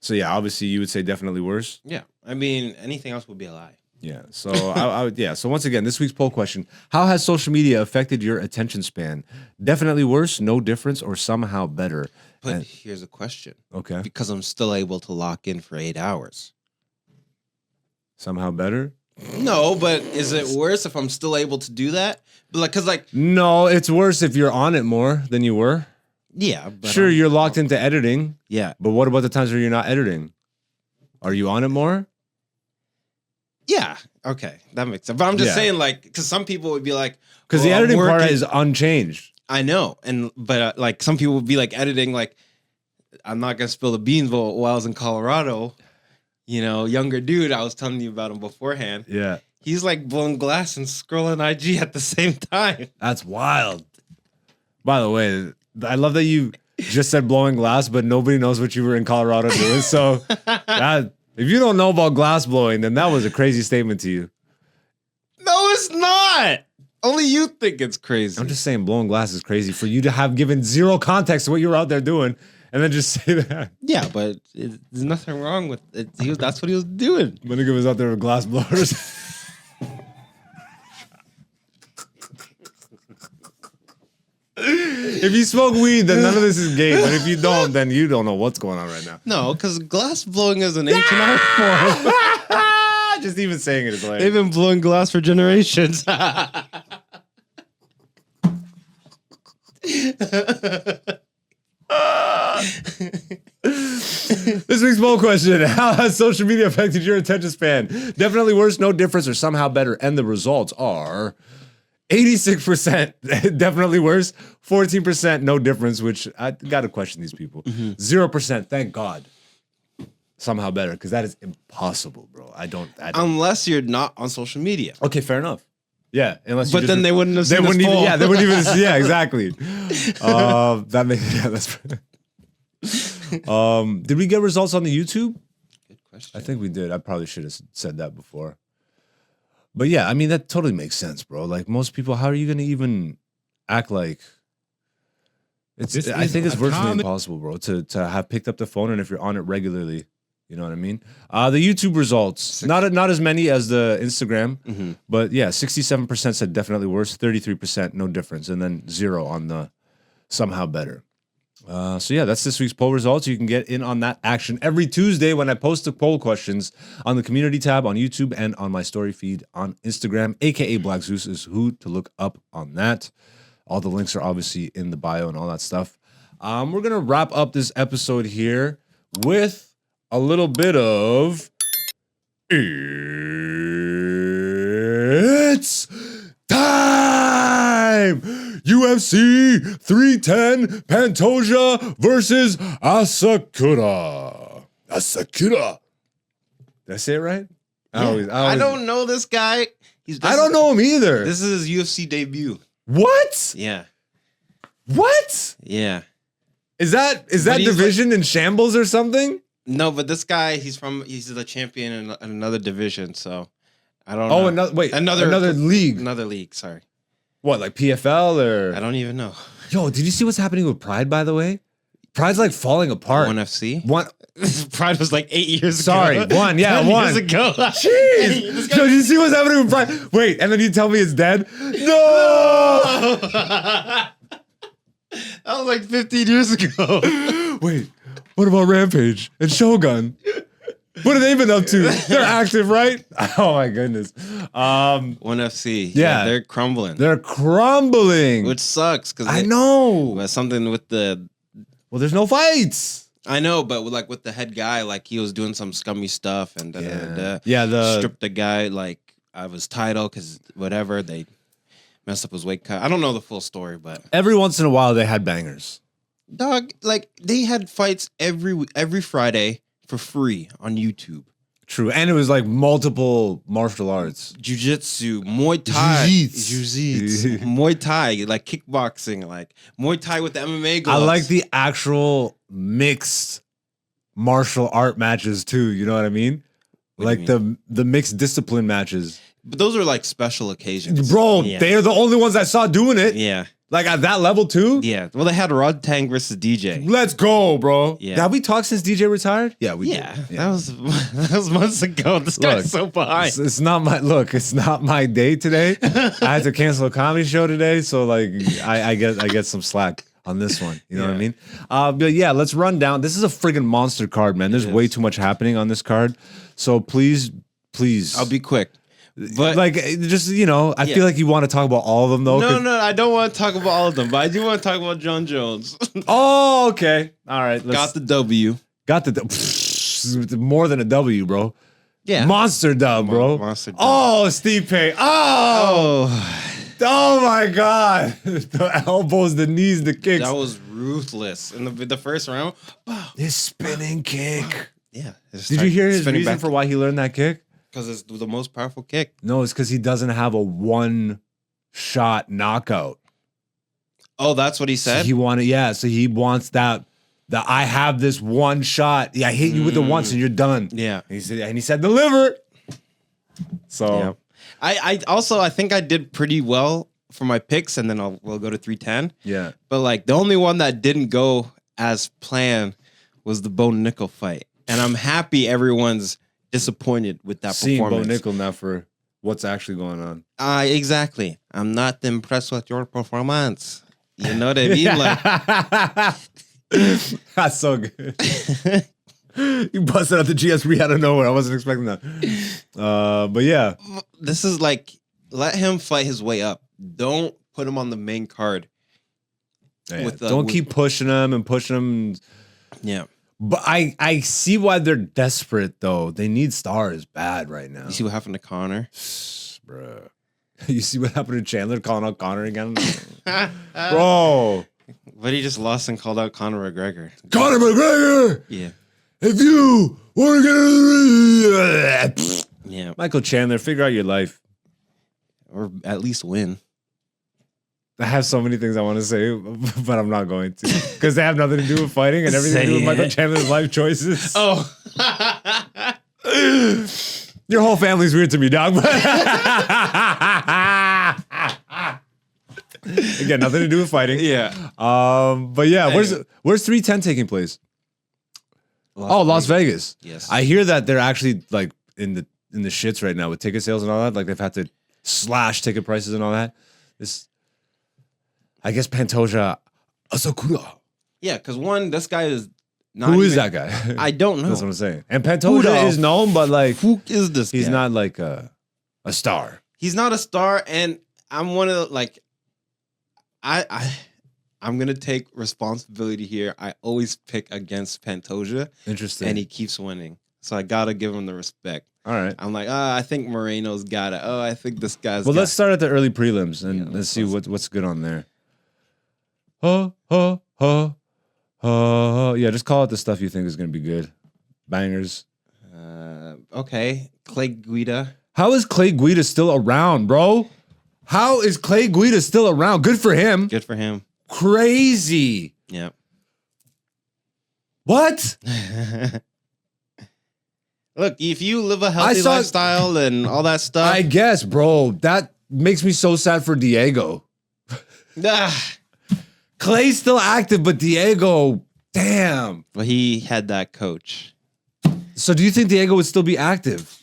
So yeah, obviously you would say definitely worse. Yeah. I mean, anything else would be a lie. Yeah. So I would, yeah. So once again, this week's poll question: how has social media affected your attention span? Definitely worse, no difference, or somehow better? But here's a question. Okay. Because I'm still able to lock in for 8 hours. Somehow better? No, but is it worse if I'm still able to do that? But like, cause like, No, it's worse if you're on it more than you were. yeah, but Sure, you're locked into editing, yeah, but what about the times where you're not editing? Are you on it more? yeah, okay, that makes sense. But I'm just Yeah. saying, like, because some people would be like, Because well, the I'm editing part working- is unchanged. I know, but like some people would be like editing, like, I'm not gonna spill the beans, but while I was in Colorado, you know, younger dude, I was telling you about him beforehand. Yeah. He's like blowing glass and scrolling IG at the same time. That's wild. By the way, I love that you just said blowing glass, but nobody knows what you were in Colorado doing. So that, if you don't know about glass blowing, then that was a crazy statement to you. No, it's not. Only you think it's crazy. I'm just saying blowing glass is crazy for you to have given zero context to what you were out there doing and then just say that. Yeah, but there's nothing wrong with it. That's what he was doing. My nigga was out there with glass blowers. If you smoke weed, then none of this is gay. But if you don't, then you don't know what's going on right now. No, because glass blowing is an ancient art form. Just even saying it is like They've been blowing glass for generations. This week's poll question: how has social media affected your attention span? Definitely worse, no difference, or somehow better. And the results are 86% definitely worse, 14% no difference, which I got to question these people. 0%, thank God, somehow better, because that is impossible, bro. I don't. Unless you're not on social media. Okay, fair enough. Yeah, unless. But then they wouldn't have seen this even. poll. Yeah, they wouldn't even. Yeah, exactly. That makes. Yeah, that's. Did we get results on the YouTube? Good question. I think we did. I probably should have said that before. But yeah, I mean, that totally makes sense, bro. Like most people, how are you going to even act like it's, This I is think it's a virtually common- impossible, bro, to have picked up the phone. And if you're on it regularly, you know what I mean? The YouTube results, not as many as the Instagram, but yeah, 67% said definitely worse, 33% no difference, and then 0 on the somehow better. So yeah, that's this week's poll results. You can get in on that action every Tuesday when I post the poll questions on the community tab on YouTube and on my story feed on Instagram, aka Black Zeus is who to look up on that. All the links are obviously in the bio and all that stuff. We're gonna wrap up this episode here with a little bit of it's time! UFC 310 Pantoja versus Asakura. Asakura. Did I say it right? I don't know this guy. I don't know him either. This is his UFC debut. What? Yeah. What? Yeah. Is that he's division in shambles or something? No, but this guy, he's the champion in another division, so I don't Oh, know. another league. Another league, sorry. What, like PFL or? I don't even know. Yo, did you see what's happening with Pride, by the way? Pride's like falling apart. ONE FC? One. Pride was like 8 years Sorry, ago. one. Yeah, 10 one. years ago. Jeez. Yo, did you see what's happening with Pride? Wait, and then you tell me it's dead? No! That was like 15 years ago. Wait, what about Rampage and Shogun? What have they been up to? They're active, right? Oh my goodness. ONE FC. Yeah. They're crumbling. They're crumbling. Which sucks because I know. But something with the. Well, there's no fights. I know, but with the head guy, like he was doing some scummy stuff and stripped the guy like of his title because whatever they messed up his weight cut. I don't know the full story, but Every once in a while they had bangers. dog, like they had fights every Friday for free on YouTube. True, and it was like multiple martial arts. Jiu-jitsu, Muay Thai, Jiu-jitsu. Muay Thai, like kickboxing, like Muay Thai with the MMA gloves. I like the actual mixed martial art matches too. You know what I mean? Like the mixed discipline matches. But those are like special occasions. Bro, Yeah. they are the only ones I saw doing it. Yeah. Like at that level too? Yeah. Well, they had Rod Tang versus DJ. Let's go, bro. Yeah. Have we talked since DJ retired? Yeah, we Yeah. did. That was months ago. This guy's so behind. It's not my day today. I had to cancel a comedy show today, so like I get some slack on this one. You know what I mean? But yeah, let's run down. This is a friggin' monster card, man. There's way too much happening on this card. So please. I'll be quick. But like, just, you know, I feel like you want to talk about all of them, though. No, I don't want to talk about all of them, but I do want to talk about John Jones. Oh, okay. All right. Got the W. Got the more than a W, bro. Yeah. Monster dub, bro. Monster dub. Oh, Steve Payne. Oh my God. The elbows, the knees, the kicks. That was ruthless. In the first round. His spinning kick. Yeah. Did you hear his reason for why he learned that kick? Because it's the most powerful kick. No, it's because he doesn't have a one-shot knockout. Oh, that's what he said? So he wants that I have this one shot. Yeah, I hit you with it once and you're done. Yeah. And he said deliver. So yeah. I think I did pretty well for my picks, and then we'll go to 310. Yeah. But like the only one that didn't go as planned was the Bo Nickel fight. And I'm happy everyone's disappointed with that seeing performance. Bo Nickel now for what's actually going on. Exactly. I'm not impressed with your performance. You know what I mean? Like, that's so good. You busted out the GS3 out of nowhere. I wasn't expecting that. But yeah, this is like, let him fight his way up. Don't put him on the main card. Yeah, don't keep pushing him. Yeah. But I see why they're desperate, though. They need stars bad right now. You see what happened to Connor? Bruh. You see what happened to Chandler calling out Connor again? Bro. But he just lost and called out Conor McGregor. Conor McGregor! Yeah. If you want to get... Yeah. Michael Chandler, figure out your life. Or at least win. I have so many things I want to say, but I'm not going to. Because they have nothing to do with fighting and everything to do with Michael Chandler's life choices. Oh. Your whole family's weird to me, dog. Again, nothing to do with fighting. Yeah. But yeah, where's 310 taking place? Las Vegas. Yes. I hear that they're actually like in the shits right now with ticket sales and all that. Like they've had to slash ticket prices and all that. I guess Pantoja Asakura. Yeah, because this guy is not. Who is that guy? I don't know. That's what I'm saying. And Pantoja is known, but like, who is this guy? He's not like a star. He's not a star, and I'm one of the, like, I'm gonna take responsibility here. I always pick against Pantoja. Interesting. And he keeps winning. So I gotta give him the respect. All right. I'm like, I think Moreno's got it. I think this guy's Well, let's start at the early prelims and let's see what's good on there. Yeah, just call it the stuff you think is going to be good. Bangers. Okay. Clay Guida. How is Clay Guida still around, bro? How is Clay Guida still around? Good for him. Good for him. Crazy. Yeah. What? Look, if you live a healthy lifestyle and all that stuff. I guess, bro. That makes me so sad for Diego. Clay's still active, but Diego, damn. But he had that coach. So do you think Diego would still be active?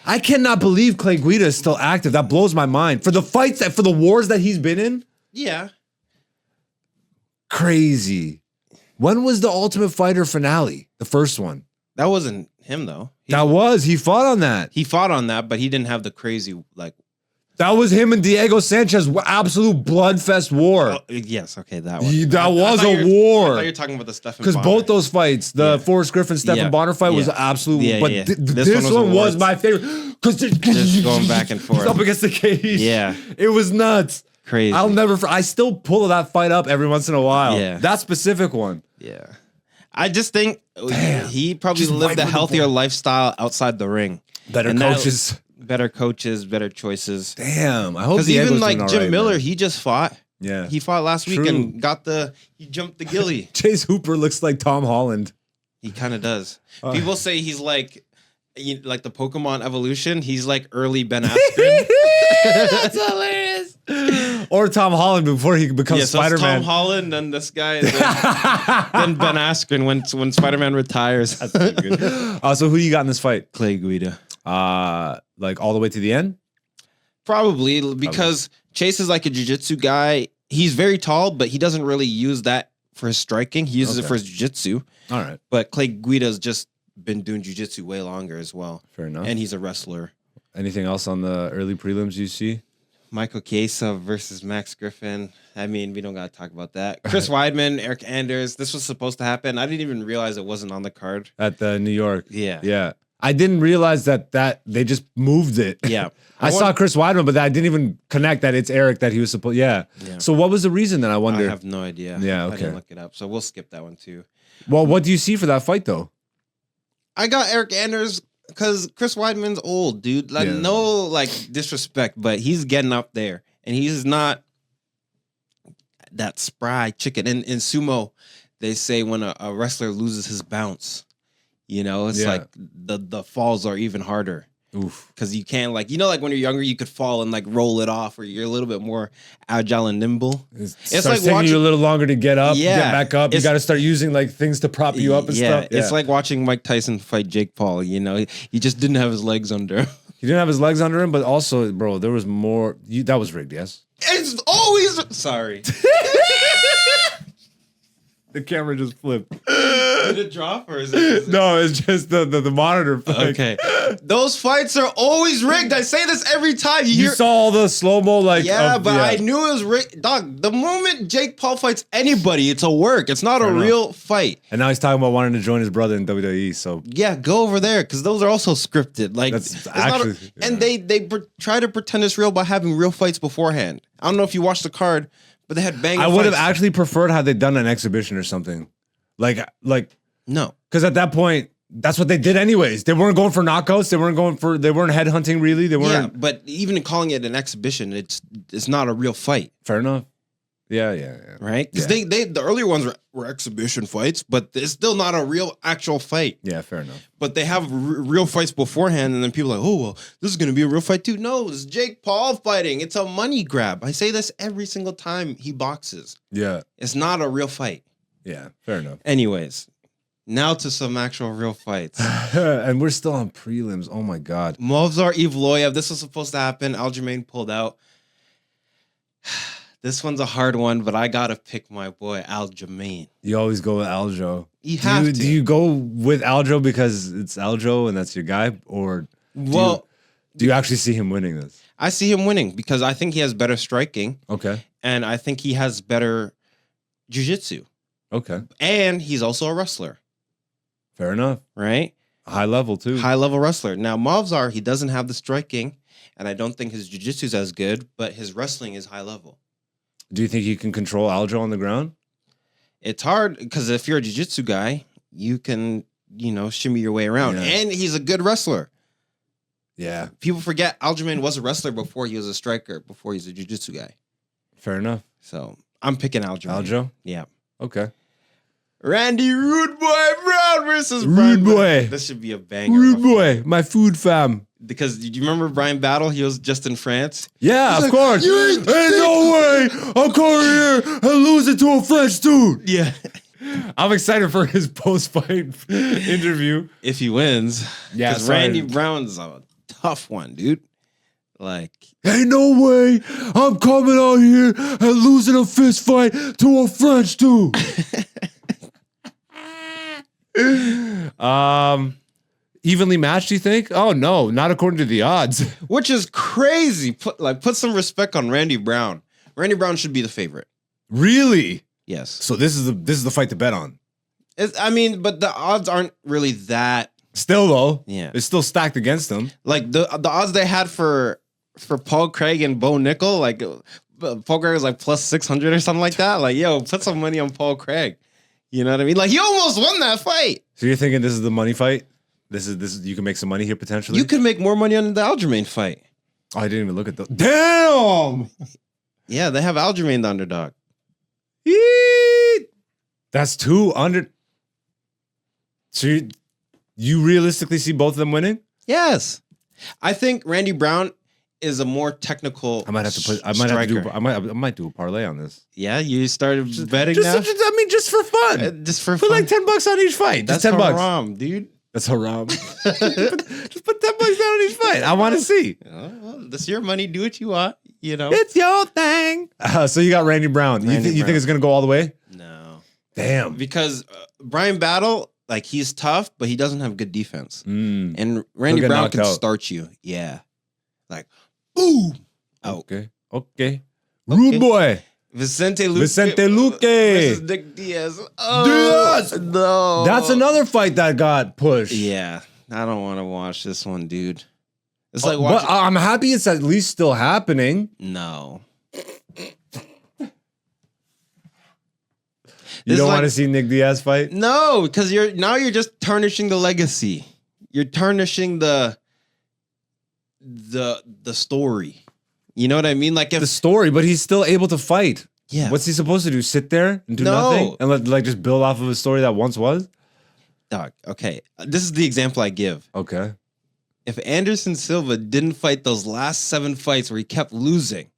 I cannot believe Clay Guida is still active. That blows my mind. For the fights, for the wars that he's been in? Yeah. Crazy. When was the Ultimate Fighter finale? The first one. That wasn't him, though. He fought on that. He fought on that, but he didn't have the crazy, like... That was him and Diego Sanchez, absolute bloodfest war. Yes, okay, that one. That was a war. I thought you were talking about the Stephan Because both those fights, the Forrest Griffin, Stephan Bonner fight was absolute. Yeah, but this one was my favorite. Because just going back and forth. Up against the cage. Yeah. It was nuts. Crazy. I still pull that fight up every once in a while. Yeah. That specific one. Yeah. I just think he probably lived a healthier lifestyle outside the ring. Better coaches. Better coaches, better choices. Damn. I hope because even like Jim Miller, he just fought. Yeah. He fought last week and he jumped the gilly. Chase Hooper looks like Tom Holland. He kind of does. People say he's like like the Pokemon evolution, he's like early Ben Askren. That's hilarious. Or Tom Holland before he becomes So it's Spider-Man. Tom Holland, then this guy, then Ben Askren when Spider-Man retires. That's pretty good. So who do you got in this fight? Clay Guida. Like all the way to the end? Probably because Chase is like a jiu-jitsu guy. He's very tall, but he doesn't really use that for his striking. He uses it for his jiu-jitsu. All right. But Clay Guida's just been doing jiu-jitsu way longer as well. Fair enough. And he's a wrestler. Anything else on the early prelims you see? Michael Chiesa versus Max Griffin. I mean, we don't got to talk about that. Chris Weidman, Eric Anders. This was supposed to happen. I didn't even realize it wasn't on the card. At the New York. Yeah. Yeah. I didn't realize that they just moved it. Yeah. I saw Chris Weidman, but I didn't even connect that it's Eric that he was supposed. Yeah. So what was the reason then? I wonder. I have no idea. Yeah. Okay. I didn't look it up. So we'll skip that one too. Well, what do you see for that fight though? I got Eric Anders because Chris Weidman's old, dude. Like no like disrespect, but he's getting up there. And he's not that spry chicken. In sumo, they say when a wrestler loses his bounce, you know, it's like the falls are even harder. Oof. Because you can't like when you're younger, you could fall and like roll it off, or you're a little bit more agile and nimble. It's like taking you a little longer to get up, get back up. You got to start using like things to prop you up and stuff. It's like watching Mike Tyson fight Jake Paul. You know, he just didn't have his legs under him. He didn't have his legs under him, but also, bro, there was more. That was rigged, yes? It's always sorry. The camera just flipped. Did it drop or is it? No, it's just the monitor. Okay. Those fights are always rigged. I say this every time. You saw all the slow-mo like. I knew it was rigged. Dog, the moment Jake Paul fights anybody, it's a work. It's not a real fight. And now he's talking about wanting to join his brother in WWE. So yeah, go over there because those are also scripted. Like that's actually, and they try to pretend it's real by having real fights beforehand. I don't know if you watched the card, but they had banging. I would have actually preferred had they done an exhibition or something, like no, because at that point that's what they did anyways. They weren't going for knockouts. They weren't headhunting really. They weren't. Yeah, but even calling it an exhibition, it's not a real fight. Fair enough. Yeah. Right? Because the earlier ones were exhibition fights, but it's still not a real actual fight. Yeah, fair enough. But they have real fights beforehand, and then people are like, oh, well, this is going to be a real fight too. No, it's Jake Paul fighting. It's a money grab. I say this every single time he boxes. Yeah. It's not a real fight. Yeah, fair enough. Anyways, now to some actual real fights. And we're still on prelims. Oh, my God. Movsar Evloev. This was supposed to happen. Aljamain pulled out. This one's a hard one, but I gotta pick my boy Aljamain. You always go with Aljo. Do you go with Aljo because it's Aljo and that's your guy, or do you actually see him winning this? I see him winning because I think he has better striking. Okay, and I think he has better jiu-jitsu. Okay, and he's also a wrestler. Fair enough. Right? High level too. High level wrestler. Now Movsar, he doesn't have the striking, and I don't think his jiu-jitsu is as good, but his wrestling is high level. Do you think you can control Aljo on the ground? It's hard because if you're a jiu-jitsu guy, you can, shimmy your way around. Yeah. And he's a good wrestler. Yeah. People forget Aljamain was a wrestler before he was a striker, before he's a jiu-jitsu guy. Fair enough. So I'm picking Aljamain. Aljo? Yeah. Okay. Randy Rude Boy Brown versus Rude Boy. This should be a banger. Rude Boy, my food fam. Because do you remember Brian Battle? He was just in France. Yeah, He's of course. Ain't no way I'm coming here and losing to a French dude. Yeah. I'm excited for his post-fight interview. If he wins. Yeah, because Randy Brown's a tough one, dude. Like, ain't no way I'm coming out here and losing a fist fight to a French dude. Evenly matched, you think? Oh no, not according to the odds. Which is crazy. Put some respect on Randy Brown. Randy Brown should be the favorite. Really? Yes. So this is the fight to bet on. But the odds aren't really that. Still though, yeah, it's still stacked against them. Like the odds they had for Paul Craig and Bo Nickel, like Paul Craig was like plus 600 or something like that. Like, yo, put some money on Paul Craig. You know what I mean? Like he almost won that fight. So you're thinking this is the money fight? This is you can make some money here potentially. You could make more money on the Aljamain fight. Oh, I didn't even look at those. Damn. Yeah, they have Aljamain the underdog. That's 200. So you realistically see both of them winning? Yes. I think Randy Brown is a more technical I might have to put. I might striker. have to do. I might do a parlay on this. Yeah, you started betting Just, now? I mean, just for fun. Just for Put fun. like $10 on each fight. That's Just $10. haram, dude. That's haram. Just put $10 down on each fight. I want to see. Well, that's your money. Do what you want. You know. It's your thing. So you got Randy Brown. You Randy think Brown. it's gonna go all the way? No. Damn. Because Brian Battle, like he's tough, but he doesn't have good defense. Mm. And Randy get Brown knocked can out. start you. Yeah. Like, boom. Out. Okay. Rude boy. Vicente Luque. Vicente Luque. Versus Nick Diaz. Oh, Diaz! no. That's another fight that got pushed. Yeah. I don't want to watch this one, dude. It's But like watching. I'm happy it's at least still happening. No. You It's don't like- want to see Nick Diaz fight? No, because you're just tarnishing the legacy. You're tarnishing the story. You know what I mean? Like if The story, but he's still able to fight. yeah, What's he supposed to do? Sit there and do No. nothing? And like just build off of a story that once was? dog. Okay, this is the example I give. Okay. If Anderson Silva didn't fight those last 7 fights where he kept losing,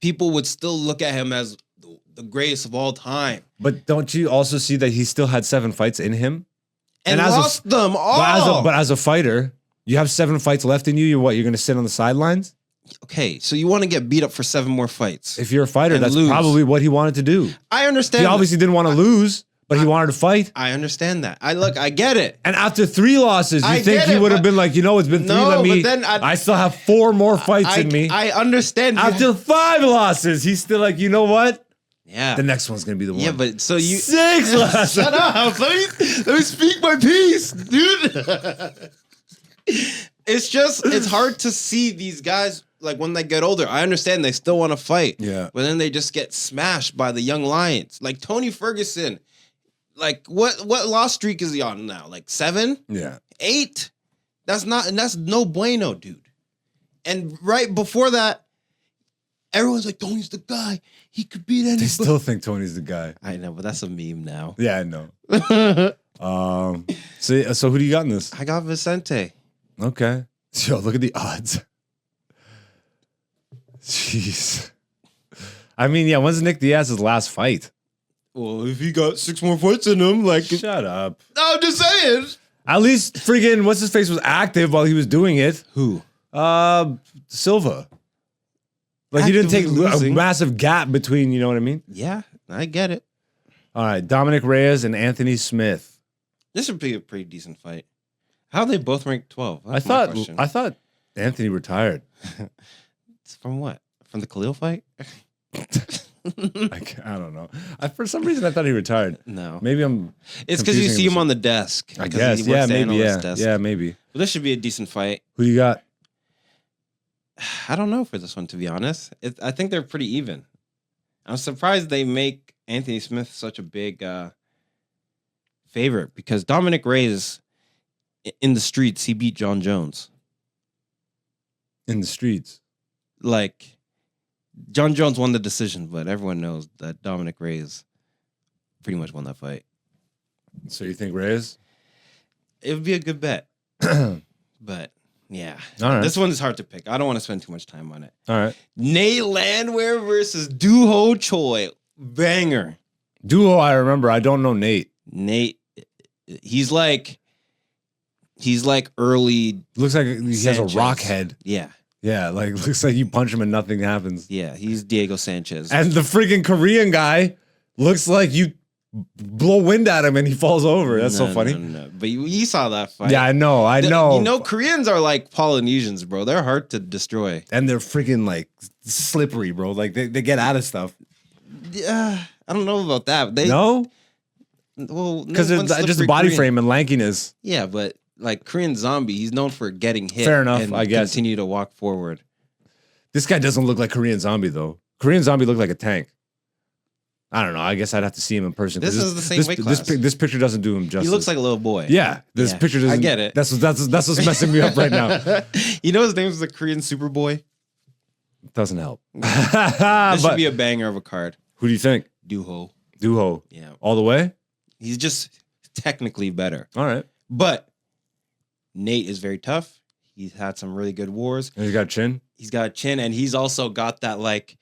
people would still look at him as the greatest of all time. But don't you also see that he still had 7 fights in him? And as a- lost them all. But as a fighter, you have 7 fights left in you. You're what? You're going to sit on the sidelines? Okay, so you want to get beat up for 7 more fights. If you're a fighter, And that's lose. probably what he wanted to do. I understand. He obviously didn't want to lose, but he wanted to fight. I understand that. I get it. And after 3 losses, you I think get he it, would have but- been like, it's been 3, No, let me. but then I still have 4 more fights in me. I understand. After 5 losses, he's still like, you know what? yeah. The next one's going to be the one. Yeah, but so you 6 losses. shut up. Let me speak my piece, dude. It's hard to see these guys like when they get older. I understand they still want to fight. Yeah. But then they just get smashed by the young lions. Like Tony Ferguson. Like what loss streak is he on now? Like 7? Yeah. 8? That's no bueno, dude. And right before that, everyone's like, Tony's the guy. He could beat anybody. They still think Tony's the guy. I know, but that's a meme now. Yeah, I know. So who do you got in this? I got Vicente. Okay. Yo, look at the odds. Jeez. I mean, yeah, when's Nick Diaz's last fight? Well, if he got 6 more fights in him, like Shut up. no, I'm just saying. At least friggin' what's his face was active while he was doing it. Who? Silva. Like he didn't take Actively a losing. massive gap between, you know what I mean? Yeah, I get it. All right, Dominic Reyes and Anthony Smith. This would be a pretty decent fight. How are they both ranked 12? I That's my question. thought Anthony retired. It's from what? From the Khalil fight? I don't know. For some reason I thought he retired. No. Maybe I'm It's because you confusing see him him with on the desk. I Because guess. he Yeah, works the maybe. analyst Yeah. desk. Yeah, maybe. Well, this should be a decent fight. Who you got? I don't know for this one, to be honest. I think they're pretty even. I'm surprised they make Anthony Smith such a big favorite because Dominic Reyes, in the streets, he beat John Jones. In the streets. Like, John Jones won the decision, but everyone knows that Dominic Reyes pretty much won that fight. So you think Reyes? It would be a good bet. But, yeah. All right. This one is hard to pick. I don't want to spend too much time on it. All right. Nate Landwehr versus Doo-Ho Choi. Banger. Duo, I remember. I don't know Nate. Nate, he's like early. Looks like he has a Sanchez. rock head. Yeah. Yeah, like looks like you punch him and nothing happens. Yeah. He's Diego Sanchez. And the freaking Korean guy looks like you blow wind at him and he falls over. That's so funny. No. But you saw that fight. Yeah, I know. You know, Koreans are like Polynesians, bro. They're hard to destroy. And they're freaking like slippery, bro. Like they get out of stuff. Yeah. I don't know about that. They No? well Because no it's one's just the slippery body Korean. frame and lankiness. Yeah, but like Korean Zombie, he's known for getting hit. Fair enough, and I guess. Continue to walk forward. This guy doesn't look like Korean Zombie, though. Korean Zombie looked like a tank. I don't know. I guess I'd have to see him in person. 'cause This is the same weight class. This picture doesn't do him justice. He looks like a little boy. Yeah, this Yeah, picture doesn't. I get it. That's what's messing me up right now. You know his name is the Korean Superboy? Doesn't help. This but should be a banger of a card. who do you think? Doo-Ho. Duho. Yeah. All the way? He's just technically better. All right. But Nate is very tough. He's had some really good wars. And he's got chin. He's got a chin, and he's also got that like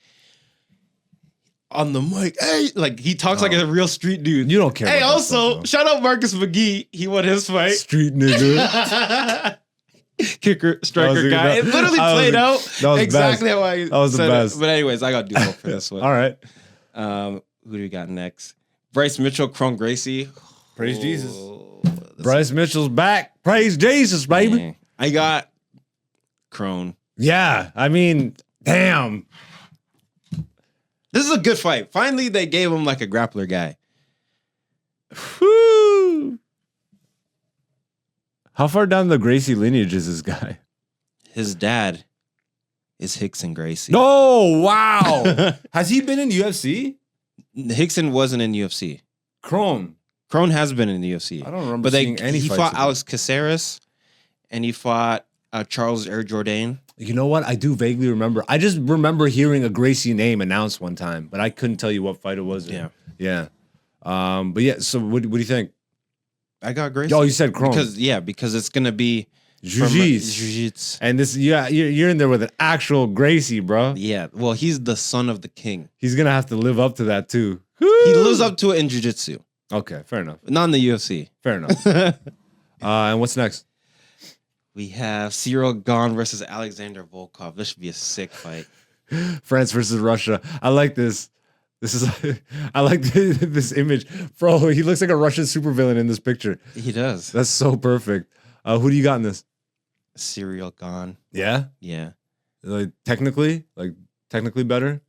on the mic. Hey, like he talks like a real street dude. You don't care. Hey, about that also stuff, shout out Marcus McGee. He won his though. fight. Street nigga. Kicker, striker That guy. was- It literally that was played the- out that was the exactly best. how I That was the said best. it. But anyways, I got to do for this one. All right. Who do we got next? Bryce Mitchell, Cron Gracie. Praise Jesus. this- Bryce Mitchell's back. Praise Jesus, baby. Dang. I got Crone. Yeah. I mean, damn. This is a good fight. Finally, they gave him like a grappler guy. Whew. How far down the Gracie lineage is this guy? His dad is Hickson Gracie. Oh, wow. Has he been in UFC? Hickson wasn't in UFC. Crone. Crone has been in the UFC. I don't remember But seeing any he fights fought of him. Alex Caceres and he fought Charles Air Jourdain. You know what? I do vaguely remember. I just remember hearing a Gracie name announced one time, but I couldn't tell you what fight it was. Yeah. Yeah. But yeah, so what do you think? I got Gracie. Oh, you said Crone. Because it's gonna be from Jiu-Jitsu. And this, yeah, you're in there with an actual Gracie, bro. Yeah. Well, he's the son of the king. He's gonna have to live up to that too. He lives up to it in jiu-jitsu, Okay, fair enough. not in the UFC. Fair enough. And what's next? We have Cyril Gane versus Alexander Volkov. This should be a sick fight. France versus Russia. I like this. This is I like this image, bro. He looks like a Russian supervillain in this picture. He does. That's so perfect. Who do you got in this? Cyril Gane. Yeah, Yeah. like technically better.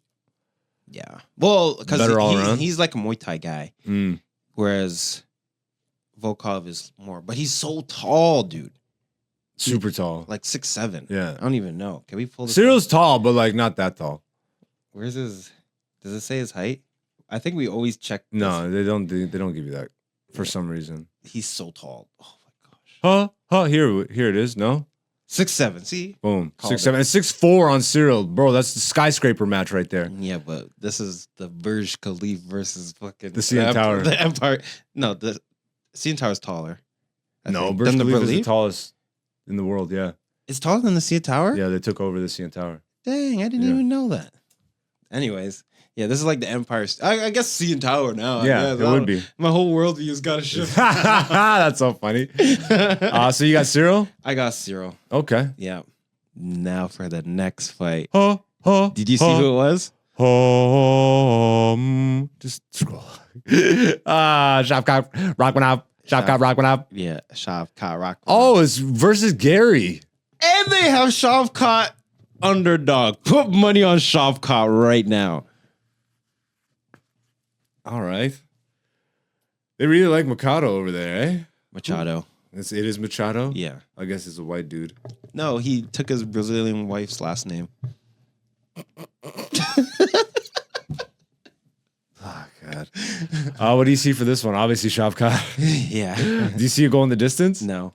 Yeah. Well, because Better all around? he's like a Muay Thai guy, Mm. whereas Volkov is more. But he's so tall, dude. Super tall. Like 6'7". Yeah. I don't even know. Can we pull this? Cyril's tall, but like not that tall. Where's his? Does it say his height? I think we always check. No, they don't. They don't give you that for some reason. He's so tall. Oh my gosh. Huh? Here it is. No. 6'7". See? Boom. Called 6'7" and 6'4" on Cyril, bro. That's the skyscraper match right there. Yeah, but this is the Burj Khalifa versus fucking The CN Tower. The Empire. No, the CN Tower is taller. I No, think, Burj than the Khalifa is the Burj. tallest in the world. Yeah, It's taller than the CN Tower. yeah. They took over the CN Tower. Dang, I didn't Yeah. even know that. Anyways, yeah, this is like the Empire. I guess CN Tower now. I Yeah, guess. it I would don't- be. My whole worldview's got to shift. That's so funny. So you got Cyril? I got Cyril. Okay. Yeah. Now for the next fight. Huh? Did you see who it was? Just scroll. Shavkat, rock one up. Shavkat, rock one up. Yeah, Shavkat Rock. Oh, it's versus Gary. And they have Shavkat underdog. Put money on Shavkat right now. All right. They really like Machado over there, eh? Machado. It is Machado? Yeah. I guess it's a white dude. No, he took his Brazilian wife's last name. Oh, God. What do you see for this one? Obviously, Shavkat. Yeah. Do you see it go in the distance? No.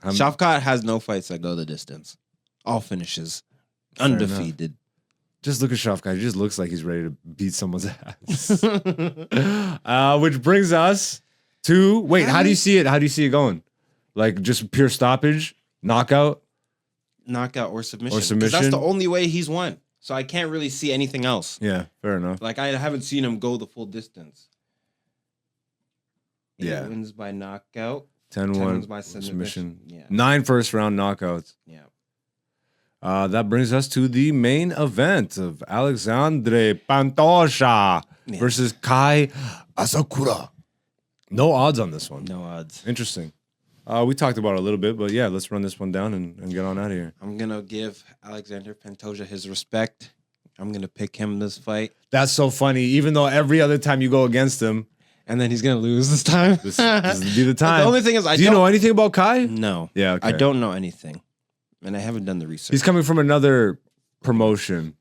I'm- Shavkat has no fights that go the distance. All finishes. Fair enough. Undefeated. Just look at Shavkat. He just looks like he's ready to beat someone's ass. Which brings us to wait. How do you see it? How do you see it going? Like just pure stoppage, knockout. Knockout or submission. Or 'Cause submission. That's the only way he's won. So I can't really see anything else. Yeah, fair enough. Like I haven't seen him go the full distance. He Yeah. wins by knockout. 10-1 wins by submission. Yeah. 9 first round knockouts. Yeah. That brings us to the main event of Alexandre Pantoja Yeah. versus Kai Asakura. No odds on this one. No odds. Interesting. We talked about it a little bit, but yeah, let's run this one down and get on out of here. I'm gonna give Alexander Pantoja his respect. I'm gonna pick him this fight, That's so funny. Even though every other time you go against him, and then he's gonna lose this time. this would be the time. The only thing is, Do you know anything about Kai? No. Yeah, okay. I don't know anything, and I haven't done the research. He's coming from another promotion.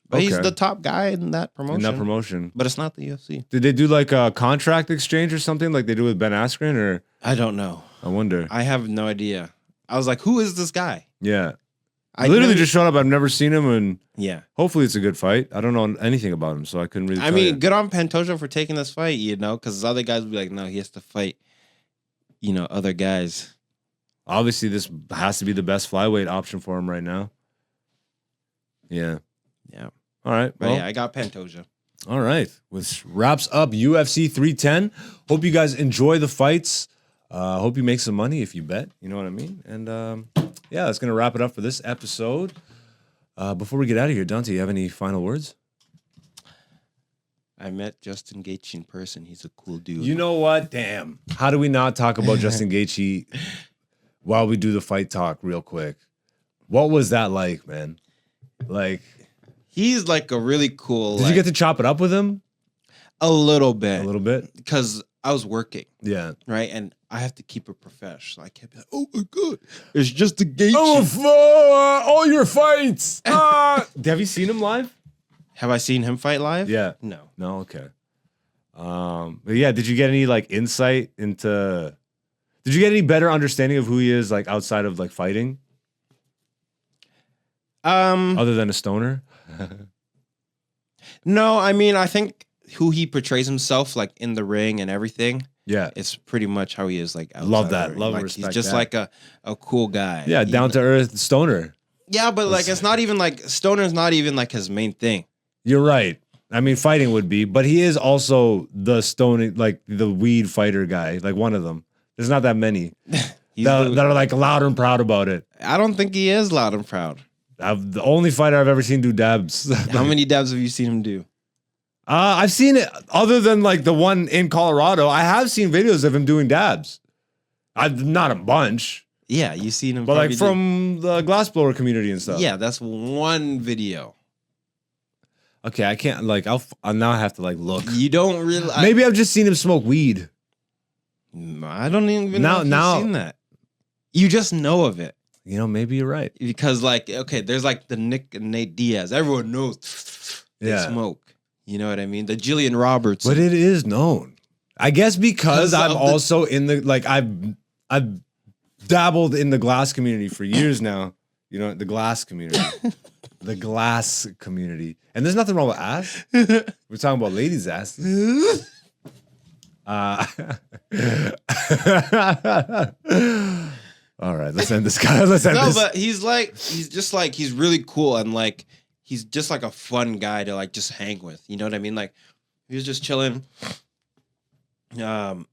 But he's okay. the top guy in that promotion. In that promotion. But it's not the UFC. Did they do like a contract exchange or something like they do with Ben Askren? Or I don't know. I wonder. I have no idea. I was like, who is this guy? Yeah. I literally never- just showed up. I've never seen him, and Yeah. hopefully it's a good fight. I don't know anything about him, so I couldn't really I tell mean, you. good on Pantoja for taking this fight, because other guys would be like, no, he has to fight, other guys. Obviously, this has to be the best flyweight option for him right now. Yeah. Yeah. All right. But Well, yeah, I got Pantoja. all right. Which wraps up UFC 310. Hope you guys enjoy the fights. Hope you make some money if you bet. You know what I mean? And yeah, that's going to wrap it up for this episode. Before we get out of here, Dante, you have any final words? I met Justin Gaethje in person. He's a cool dude. You know what? Damn. How do we not talk about Justin Gaethje while we do the fight talk real quick? What was that like, man? Like, he's like a really cool. did you get to chop it up with him? A little bit? A little bit? Because I was working, Yeah. right? And I have to keep it professional. I can't be like, oh my God, it's just a Gaethje. All your fights. Have you seen him live? Have I seen him fight live? Yeah. No. No, okay. But yeah, did you get any like insight into? Did you get any better understanding of who he is like outside of like fighting, other than a stoner? No, I mean, I think who he portrays himself like in the ring and everything, Yeah, it's pretty much how he is like outside Love of the that. ring. Love and like, respect he's just that. like a cool guy. yeah, down to earth stoner. Yeah, but like it's not even like stoner's not even like his main thing. You're right. I mean, fighting would be, but he is also the stoning, like the weed fighter guy, like one of them. There's not that many He's that are like loud and proud about it. I don't think he is loud and proud. The only fighter I've ever seen do dabs. How many dabs have you seen him do? I've seen it other than like the one in Colorado. I have seen videos of him doing dabs. Not a bunch, Yeah, you seen him, but like probably from the glassblower community and do- stuff. Yeah, that's one video. Okay, I can't like. I'll now I have to like look. You don't really. Maybe I've just seen him smoke weed. I don't even know if Now- you've seen that. You just know of it You know, maybe you're right. because, like, okay, there's like the Nick and Nate Diaz. Everyone knows they Yeah. smoke. You know what I mean? The Jillian Roberts. But it is known. I guess because 'Cause I'm of the- also in the like I've dabbled in the glass community for years now. You know, the glass community. The glass community. And there's nothing wrong with ass. We're talking about ladies' asses. All right, let's end this guy. Let's end No, this. but he's really cool and like he's just like a fun guy to like just hang with. You know what I mean? Like he was just chilling. And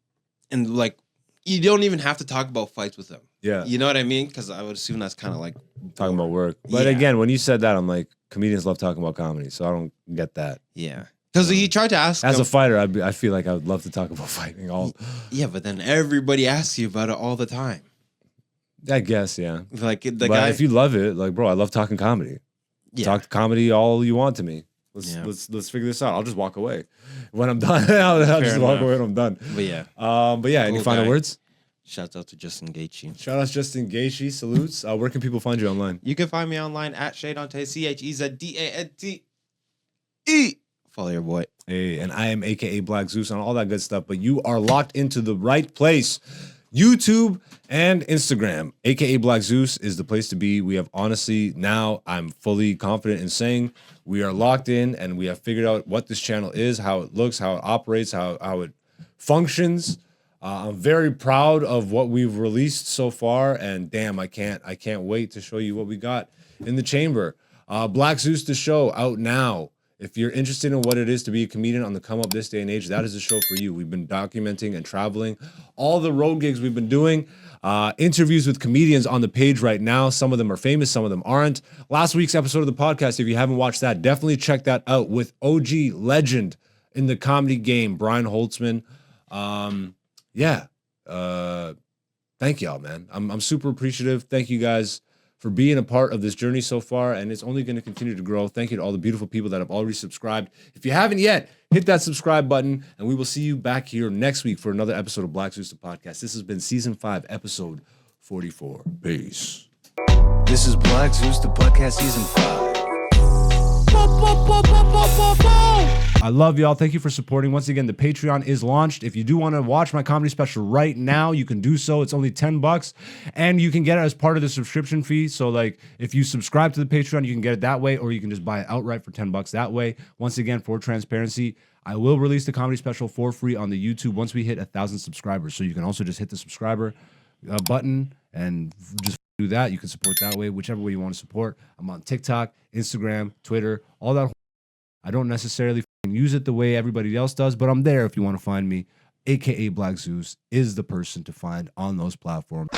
like you don't even have to talk about fights with him. Yeah, You know what I mean? Because I would assume that's kind of like talking about work. But Yeah. again, when you said that, I'm like, comedians love talking about comedy, so I don't get that. yeah. Because he tried to ask As him, a fighter, I feel like I would love to talk about fighting. yeah, but then everybody asks you about it all the time. I guess, yeah. Like the But guy. if you love it, like, bro, I love talking comedy. Yeah. Talk comedy all you want to me. Yeah. Let's figure this out. I'll just walk away when I'm done. I'll just walk enough. away when I'm done. But yeah, But yeah, any Cool final guy. words? shouts out to Justin Gaethje. Shout out Justin Gaethje. Salutes. Where can people find you online? You can find me online at Dante, CheZDante. Follow your boy. Hey, and I am AKA Black Zeus on all that good stuff. But you are locked into the right place. YouTube and Instagram, AKA Black Zeus, is the place to be. We have honestly, now I'm fully confident in saying we are locked in and we have figured out what this channel is, how it looks, how it operates, how it functions. I'm very proud of what we've released so far, and damn, I can't wait to show you what we got in the chamber. Black Zeus, the show, out now. If you're interested in what it is to be a comedian on the come up this day and age, that is the show for you. We've been documenting and traveling all the road gigs we've been doing. Interviews with comedians on the page right now. Some of them are famous, some of them aren't. Last week's episode of the podcast, if you haven't watched that, definitely check that out with OG legend in the comedy game, Brian Holtzman. Thank y'all, man. I'm super appreciative. Thank you guys for being a part of this journey so far, and it's only going to continue to grow. Thank you to all the beautiful people that have already subscribed. If you haven't yet, hit that subscribe button, and we will see you back here next week for another episode of Black Zeus the Podcast. This has been Season 5, Episode 44. Peace. This is Black Zeus, the podcast, season 5. I love y'all. Thank you for supporting. Once again, the Patreon is launched. If you do want to watch my comedy special right now, you can do so. It's only $10, and you can get it as part of the subscription fee. So, like, if you subscribe to the Patreon, you can get it that way, or you can just buy it outright for $10 that way. Once again, for transparency, I will release the comedy special for free on the YouTube once we hit 1,000 subscribers. So you can also just hit the subscriber button and just do that. You can support that way, whichever way you want to support. I'm on TikTok, Instagram, Twitter, all that. I don't necessarily use it the way everybody else does, but I'm there if you want to find me. AKA Black Zeus is the person to find on those platforms.